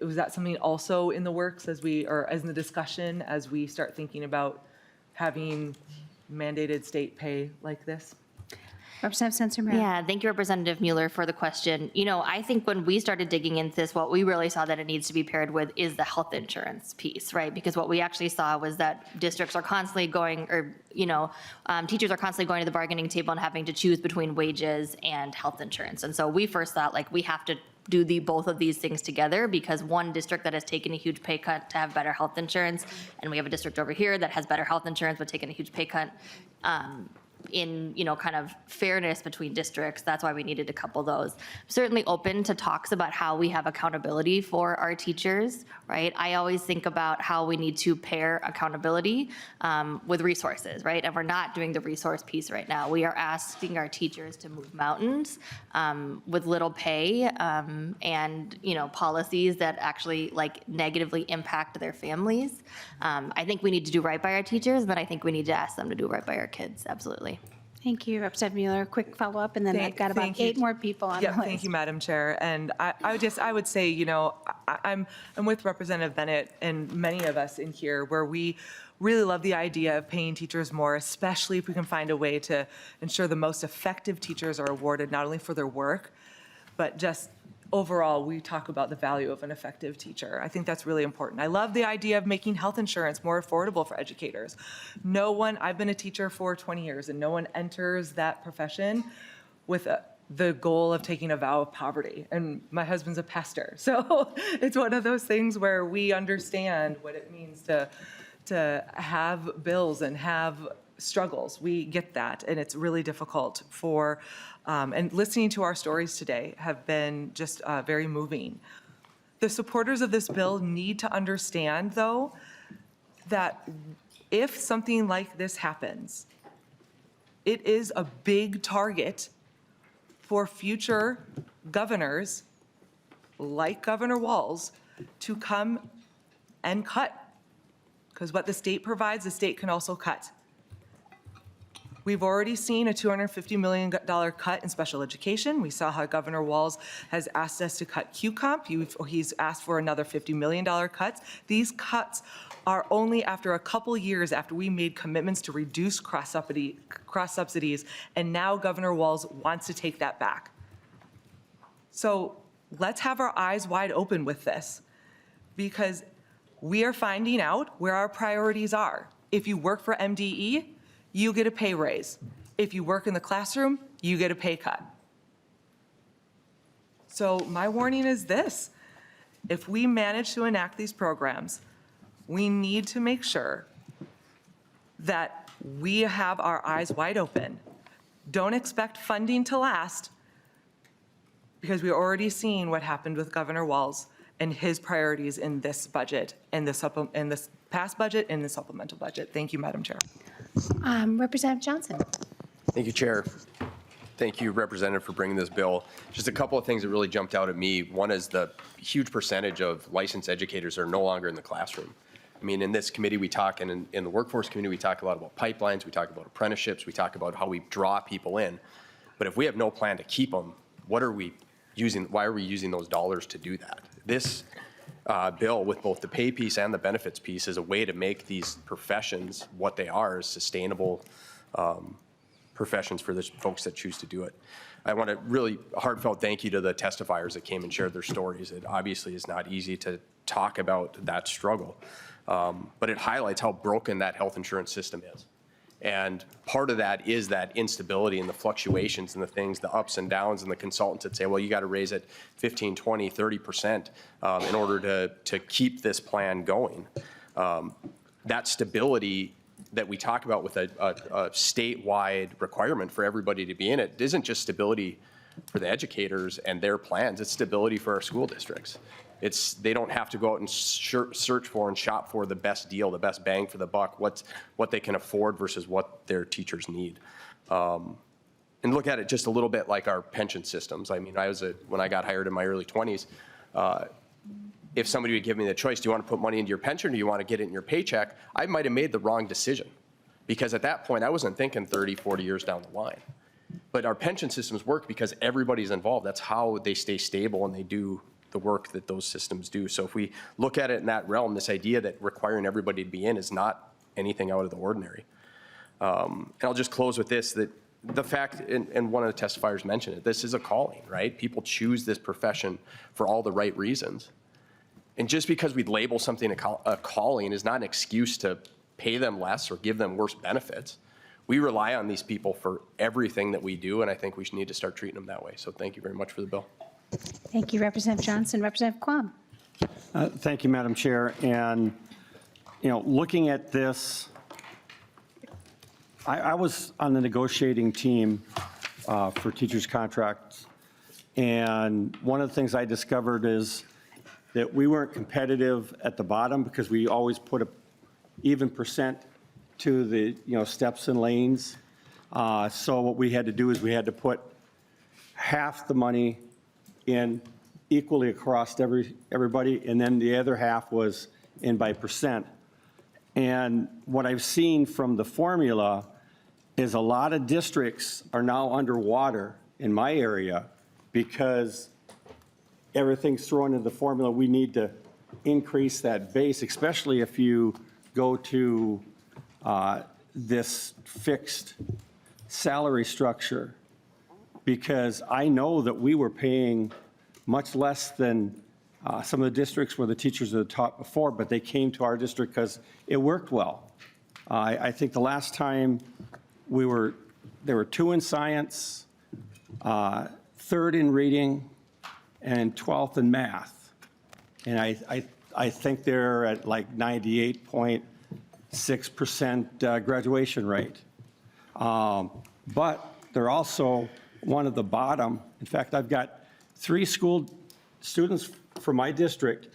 was that something also in the works as in the discussion as we start thinking about having mandated state pay like this? Representative Sencer-Mura. Yeah, thank you, Representative Mueller, for the question. I think when we started digging into this, what we really saw that it needs to be paired with is the health insurance piece, right? Because what we actually saw was that districts are constantly going, or, teachers are constantly going to the bargaining table and having to choose between wages and health insurance. And so we first thought, like, we have to do both of these things together, because one district that has taken a huge pay cut to have better health insurance, and we have a district over here that has better health insurance but taken a huge pay cut, in, kind of fairness between districts. That's why we needed to couple those. Certainly open to talks about how we have accountability for our teachers, right? I always think about how we need to pair accountability with resources, right? And we're not doing the resource piece right now. We are asking our teachers to move mountains with little pay and, policies that actually negatively impact their families. I think we need to do right by our teachers, but I think we need to ask them to do right by our kids, absolutely. Thank you, Representative Mueller. Quick follow-up, and then I've got about 8 more people on the list. Thank you, Madam Chair. And I would say, I'm with Representative Bennett and many of us in here where we really love the idea of paying teachers more, especially if we can find a way to ensure the most effective teachers are awarded not only for their work, but just overall, we talk about the value of an effective teacher. I think that's really important. I love the idea of making health insurance more affordable for educators. I've been a teacher for 20 years, and no one enters that profession with the goal of taking a vow of poverty. And my husband's a pastor. So it's one of those things where we understand what it means to have bills and have struggles. We get that, and it's really difficult and listening to our stories today have been just very moving. The supporters of this bill need to understand, though, that if something like this happens, it is a big target for future governors, like Governor Walz, to come and cut. Because what the state provides, the state can also cut. We've already seen a $250 million cut in special education. We saw how Governor Walz has asked us to cut QComp. He's asked for another $50 million cuts. These cuts are only after a couple years after we made commitments to reduce cross subsidies, and now Governor Walz wants to take that back. So let's have our eyes wide open with this, because we are finding out where our priorities are. If you work for MDE, you get a pay raise. If you work in the classroom, you get a pay cut. So my warning is this: if we manage to enact these programs, we need to make sure that we have our eyes wide open. Don't expect funding to last, because we're already seeing what happened with Governor Walz and his priorities in this budget, in this past budget, and the supplemental budget. Thank you, Madam Chair. Representative Johnson. Thank you, Chair. Thank you, Representative, for bringing this bill. Just a couple of things that really jumped out at me. One is the huge percentage of licensed educators are no longer in the classroom. I mean, in this committee, we talk, and in the workforce community, we talk a lot about pipelines, we talk about apprenticeships, we talk about how we draw people in. But if we have no plan to keep them, why are we using those dollars to do that? This bill, with both the pay piece and the benefits piece, is a way to make these professions what they are, as sustainable professions for the folks that choose to do it. I want to really heartfelt thank you to the testifiers that came and shared their stories. It obviously is not easy to talk about that struggle, but it highlights how broken that health insurance system is. And part of that is that instability and the fluctuations and the things, the ups and downs, and the consultants that say, well, you got to raise it 15, 20, 30% in order to keep this plan going. That stability that we talk about with a statewide requirement for everybody to be in it isn't just stability for the educators and their plans, it's stability for our school districts. They don't have to go out and search for and shop for the best deal, the best bang for the buck, what they can afford versus what their teachers need. And look at it just a little bit like our pension systems. I mean, when I got hired in my early 20s, if somebody would give me the choice, do you want to put money into your pension or do you want to get it in your paycheck? I might have made the wrong decision Because at that point, I wasn't thinking 30, 40 years down the line. But our pension systems work because everybody's involved. That's how they stay stable and they do the work that those systems do. So if we look at it in that realm, this idea that requiring everybody to be in is not anything out of the ordinary. And I'll just close with this, that the fact, and one of the testifiers mentioned it, this is a calling, right? People choose this profession for all the right reasons. And just because we label something a calling is not an excuse to pay them less or give them worse benefits. We rely on these people for everything that we do, and I think we need to start treating them that way. So thank you very much for the bill. Thank you, Representative Johnson. Representative Quam. Thank you, Madam Chair. And, looking at this, I was on the negotiating team for teachers' contracts. And one of the things I discovered is that we weren't competitive at the bottom because we always put a even percent to the, steps and lanes. So what we had to do is we had to put half the money in equally across everybody, and then the other half was in by percent. And what I've seen from the formula is a lot of districts are now underwater in my area because everything's thrown into the formula. We need to increase that base, especially if you go to this fixed salary structure, because I know that we were paying much less than some of the districts where the teachers had taught before, but they came to our district because it worked well. I think the last time there were 2 in science, 3rd in reading, and 12th in math. And I think they're at like 98.6% graduation rate. But they're also one of the bottom. In fact, I've got 3 school students from my district.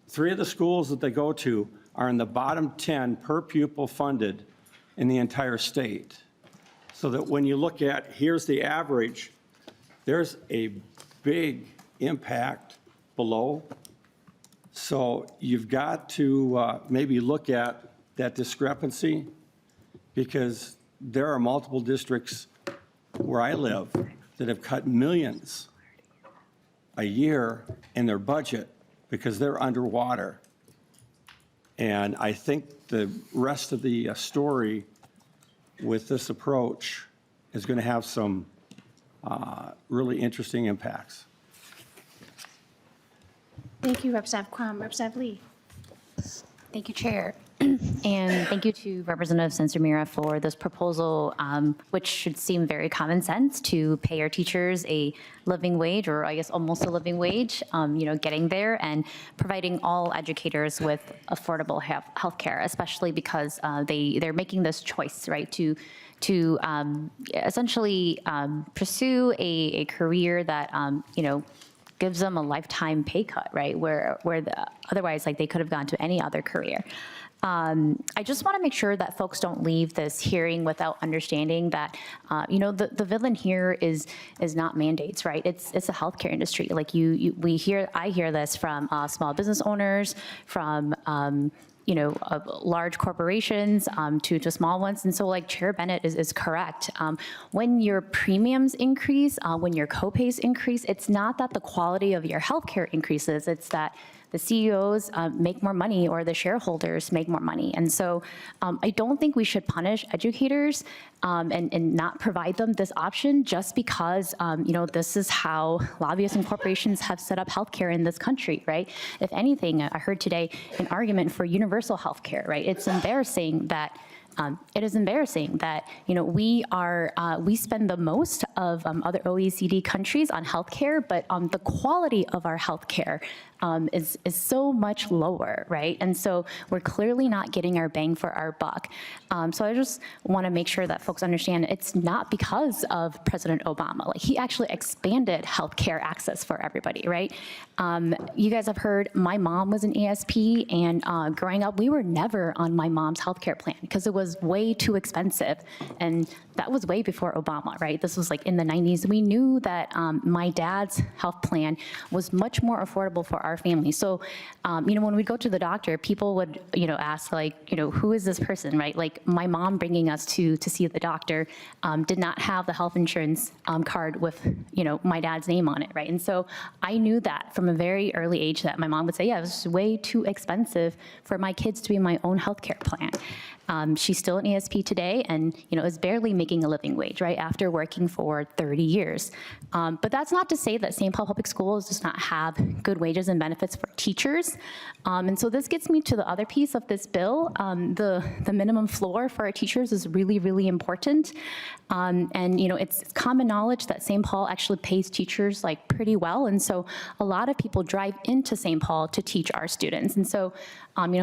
3 of the schools that they go to are in the bottom 10 per pupil funded in the entire state. So that when you look at, here's the average, there's a big impact below. So you've got to maybe look at that discrepancy, because there are multiple districts where I live that have cut millions a year in their budget because they're underwater. And I think the rest of the story with this approach is going to have some really interesting impacts. Thank you, Representative Quam. Representative Lee. Thank you, Chair. And thank you to Representative Sencer-Mura for this proposal, which should seem very common sense, to pay our teachers a living wage, or I guess almost a living wage, getting there, and providing all educators with affordable health care, especially because they're making this choice, right, to essentially pursue a career that, gives them a lifetime pay cut, right, where otherwise, like, they could have gone to any other career. I just want to make sure that folks don't leave this hearing without understanding that, the villain here is not mandates, right? It's the healthcare industry. Like I hear this from small business owners, from large corporations to small ones. And so, like, Chair Bennett is correct. When your premiums increase, when your copays increase, it's not that the quality of your healthcare increases, it's that the CEOs make more money or the shareholders make more money. And so I don't think we should punish educators and not provide them this option just because, this is how lobbyists and corporations have set up healthcare in this country, right? If anything, I heard today an argument for universal healthcare, right? It's embarrassing that it is embarrassing that we spend the most of other OECD countries on healthcare, but the quality of our healthcare is so much lower, right? And so we're clearly not getting our bang for our buck. So I just want to make sure that folks understand it's not because of President Obama. Like, he actually expanded healthcare access for everybody, right? You guys have heard my mom was an ASP, and growing up, we were never on my mom's healthcare plan because it was way too expensive. And that was way before Obama, right? This was like in the 90s. We knew that my dad's health plan was much more affordable for our family. So, when we go to the doctor, people would, ask like, who is this person, right? Like my mom bringing us to see the doctor did not have the health insurance card with, my dad's name on it, right? And so I knew that from a very early age that my mom would say, yeah, it was way too expensive for my kids to be in my own healthcare plan. She's still an ESP today and, is barely making a living wage, right, after working for 30 years. But that's not to say that St. Paul Public Schools does not have good wages and benefits for teachers. And so this gets me to the other piece of this bill. The minimum floor for our teachers is really, really important. And, it's common knowledge that St. Paul actually pays teachers like pretty well. And so a lot of people drive into St. Paul to teach our students. And so,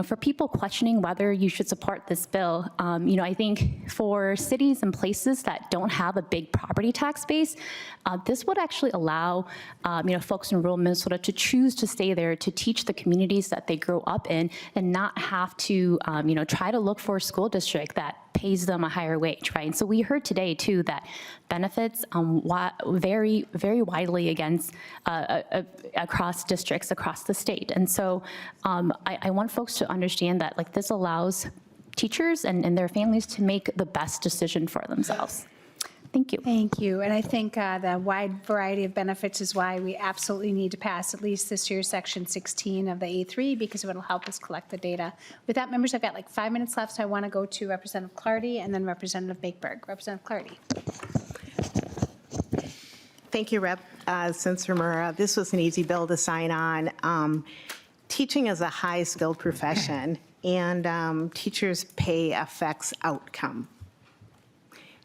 for people questioning whether you should support this bill, I think for cities and places that don't have a big property tax base, this would actually allow, folks in rural Minnesota to choose to stay there to teach the communities that they grow up in and not have to, try to look for a school district that pays them a higher wage, right? And so we heard today too that benefits vary very widely across districts across the state. And so I want folks to understand that like this allows teachers and their families to make the best decision for themselves. Thank you. Thank you. And I think the wide variety of benefits is why we absolutely need to pass at least this year's Section 16 of the A3 because it will help us collect the data. With that, members, I've got like 5 minutes left, so I want to go to Representative Clardy and then Representative Bakeberg. Representative Clardy. Thank you, Rep. Sencer-Mura. This was an easy bill to sign on. Teaching is a high-skilled profession, and teachers' pay affects outcome.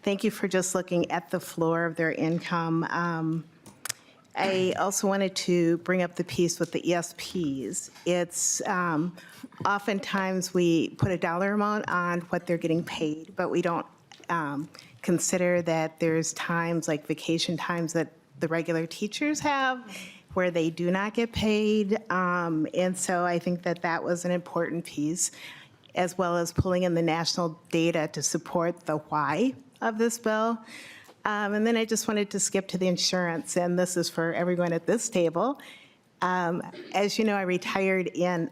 Thank you for just looking at the floor of their income. I also wanted to bring up the piece with the ESPs. It's oftentimes we put a dollar amount on what they're getting paid, but we don't consider that there's times like vacation times that the regular teachers have where they do not get paid. And so I think that that was an important piece, as well as pulling in the national data to support the why of this bill. And then I just wanted to skip to the insurance, and this is for everyone at this table. As you know, I retired in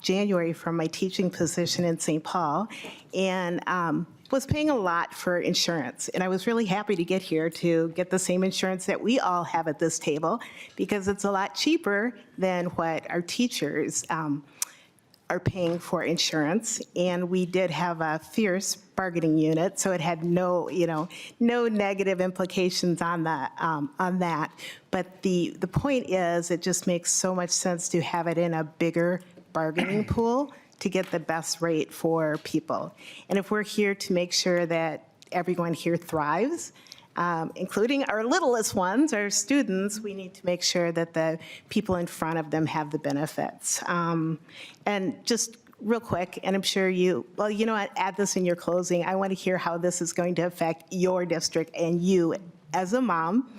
January from my teaching position in St. Paul, and was paying a lot for insurance. And I was really happy to get here to get the same insurance that we all have at this table, because it's a lot cheaper than what our teachers are paying for insurance. And we did have a fierce bargaining unit, so it had no negative implications on that. But the point is, it just makes so much sense to have it in a bigger bargaining pool to get the best rate for people. And if we're here to make sure that everyone here thrives, including our littlest ones, our students, we need to make sure that the people in front of them have the benefits. And just real quick, and I'm sure you know what, add this in your closing. I want to hear how this is going to affect your district and you as a mom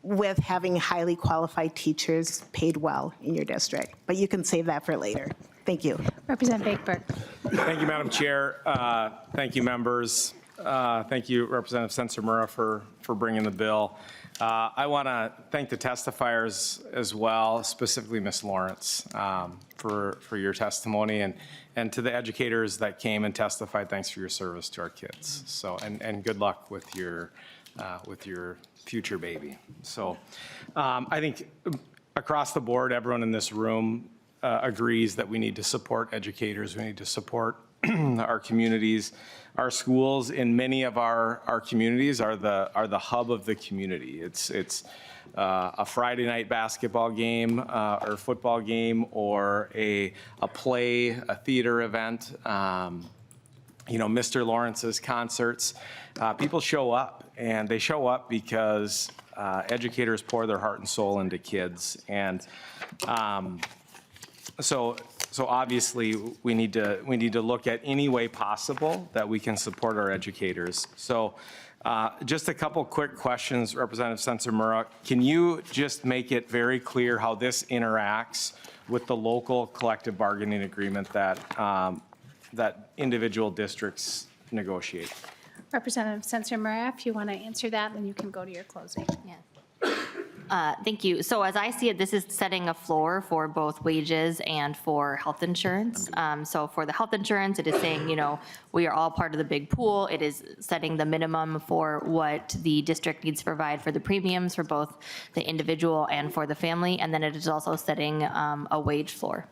with having highly qualified teachers paid well in your district. But you can save that for later. Thank you. Representative Bakeberg. Thank you, Madam Chair. Thank you, members. Thank you, Representative Sencer-Mura, for bringing the bill. I want to thank the testifiers as well, specifically Ms. Lawrence, for your testimony, and to the educators that came and testified. Thanks for your service to our kids. So, and good luck with your future baby. So, I think across the board, everyone in this room agrees that we need to support educators. We need to support our communities. Our schools in many of our communities are the hub of the community. It's a Friday night basketball game or football game, or a play, a theater event. Mr. Lawrence's concerts. People show up, and they show up because educators pour their heart and soul into kids, and so obviously we need to look at any way possible that we can support our educators. So just a couple quick questions, Representative Sencer-Mura. Can you just make it very clear how this interacts with the local collective bargaining agreement that individual districts negotiate? Representative Sencer-Mura, if you want to answer that, then you can go to your closing. Yeah. Thank you. So as I see it, this is setting a floor for both wages and for health insurance. So for the health insurance, it is saying, we are all part of the big pool. It is setting the minimum for what the district needs to provide for the premiums for both the individual and for the family. And then it is also setting a wage floor.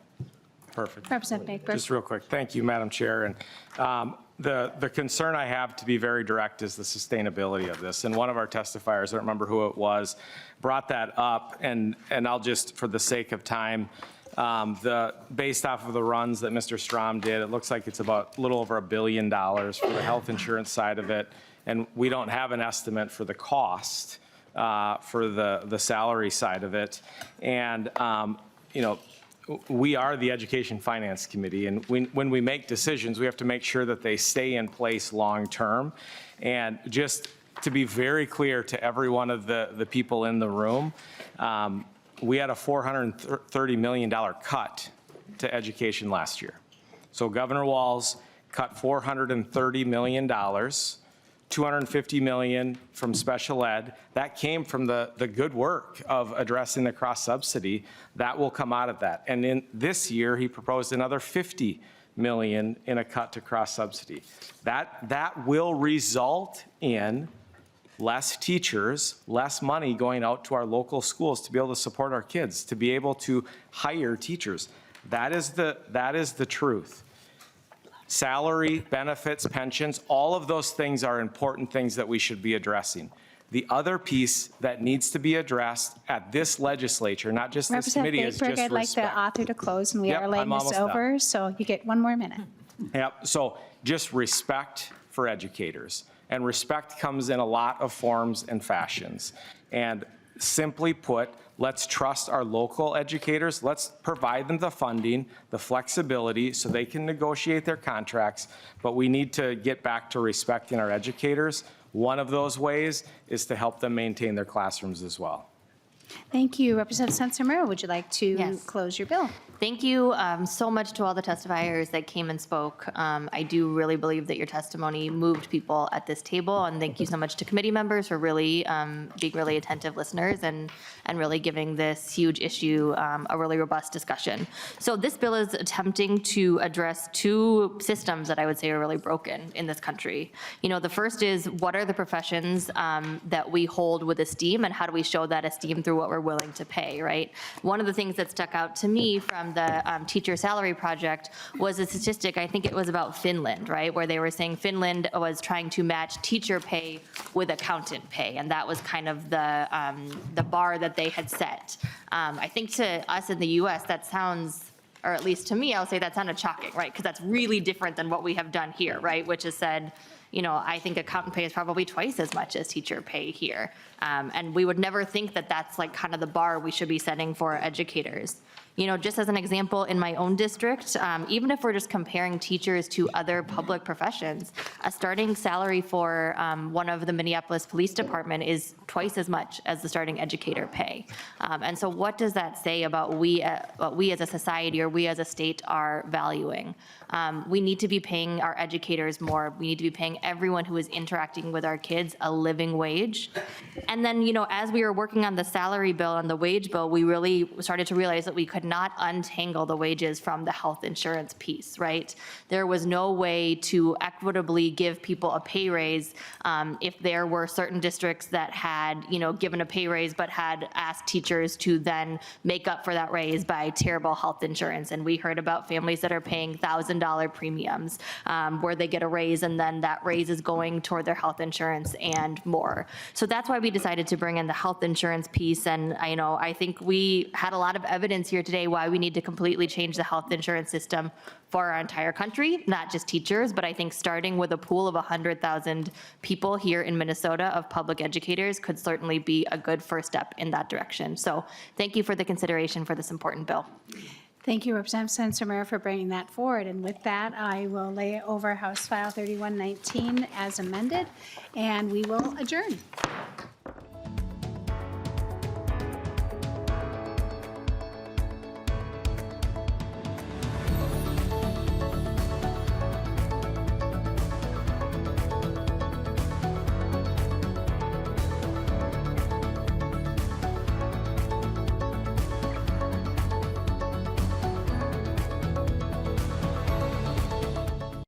Perfect. Representative Baker. Just real quick, thank you, Madam Chair. And the concern I have, to be very direct, is the sustainability of this. And one of our testifiers, I don't remember who it was, brought that up. And I'll just, for the sake of time, based off of the runs that Mr. Strom did, it looks like it's about a little over $1 billion for the health insurance side of it. And we don't have an estimate for the cost for the salary side of it. And, we are the Education Finance Committee, and when we make decisions, we have to make sure that they stay in place long-term. And just to be very clear to every one of the people in the room, we had a $430 million cut to education last year. So Governor Walz cut $430 million, $250 million from special ed. That came from the good work of addressing the cross-subsidy. That will come out of that. And in this year, he proposed another $50 million in a cut to cross-subsidy. That will result in less teachers, less money going out to our local schools to be able to support our kids, to be able to hire teachers. That is the truth. Salary, benefits, pensions, all of those things are important things that we should be addressing. The other piece that needs to be addressed at this legislature, not just this committee, is Representative just Baker, I'd like respect. the author to close, and we Yep, are laying I'm this almost done. over, so you get one more minute. Yep, so just respect for educators. And respect comes in a lot of forms and fashions. And simply put, let's trust our local educators. Let's provide them the funding, the flexibility, so they can negotiate their contracts. But we need to get back to respecting our educators. One of those ways is to help them maintain their classrooms as well. Thank you. Representative Sencer-Mura, would you like to Yes. close your bill? Thank you so much to all the testifiers that came and spoke. I do really believe that your testimony moved people at this table, and thank you so much to committee members for really being really attentive listeners and really giving this huge issue a really robust discussion. So this bill is attempting to address two systems that I would say are really broken in this country. The first is, what are the professions that we hold with esteem, and how do we show that esteem through what we're willing to pay, right? One of the things that stuck out to me from the teacher salary project was a statistic, I think it was about Finland, right? Where they were saying Finland was trying to match teacher pay with accountant pay. And that was kind of the bar that they had set. I think to us in the US, that sounds, or at least to me, I'll say that sounded shocking, right? Because that's really different than what we have done here, right? Which is said, I think accountant pay is probably twice as much as teacher pay here. And we would never think that that's like kind of the bar we should be setting for educators. Just as an example, in my own district, even if we're just comparing teachers to other public professions, a starting salary for one of the Minneapolis Police Department is twice as much as the starting educator pay. And so what does that say about what we as a society or we as a state are valuing? We need to be paying our educators more. We need to be paying everyone who is interacting with our kids a living wage. And then, as we were working on the salary bill and the wage bill, we really started to realize that we could not untangle the wages from the health insurance piece, right? There was no way to equitably give people a pay raise if there were certain districts that had, given a pay raise but had asked teachers to then make up for that raise by terrible health insurance. And we heard about families that are paying $1,000 premiums where they get a raise and then that raise is going toward their health insurance and more. So that's why we decided to bring in the health insurance piece. And I think we had a lot of evidence here today why we need to completely change the health insurance system for our entire country, not just teachers, but I think starting with a pool of 100,000 people here in Minnesota of public educators could certainly be a good first step in that direction. So thank you for the consideration for this important bill. Thank you, Representative Sencer-Mura, for bringing that forward. And with that, I will lay over House File 3119 as amended, and we will adjourn.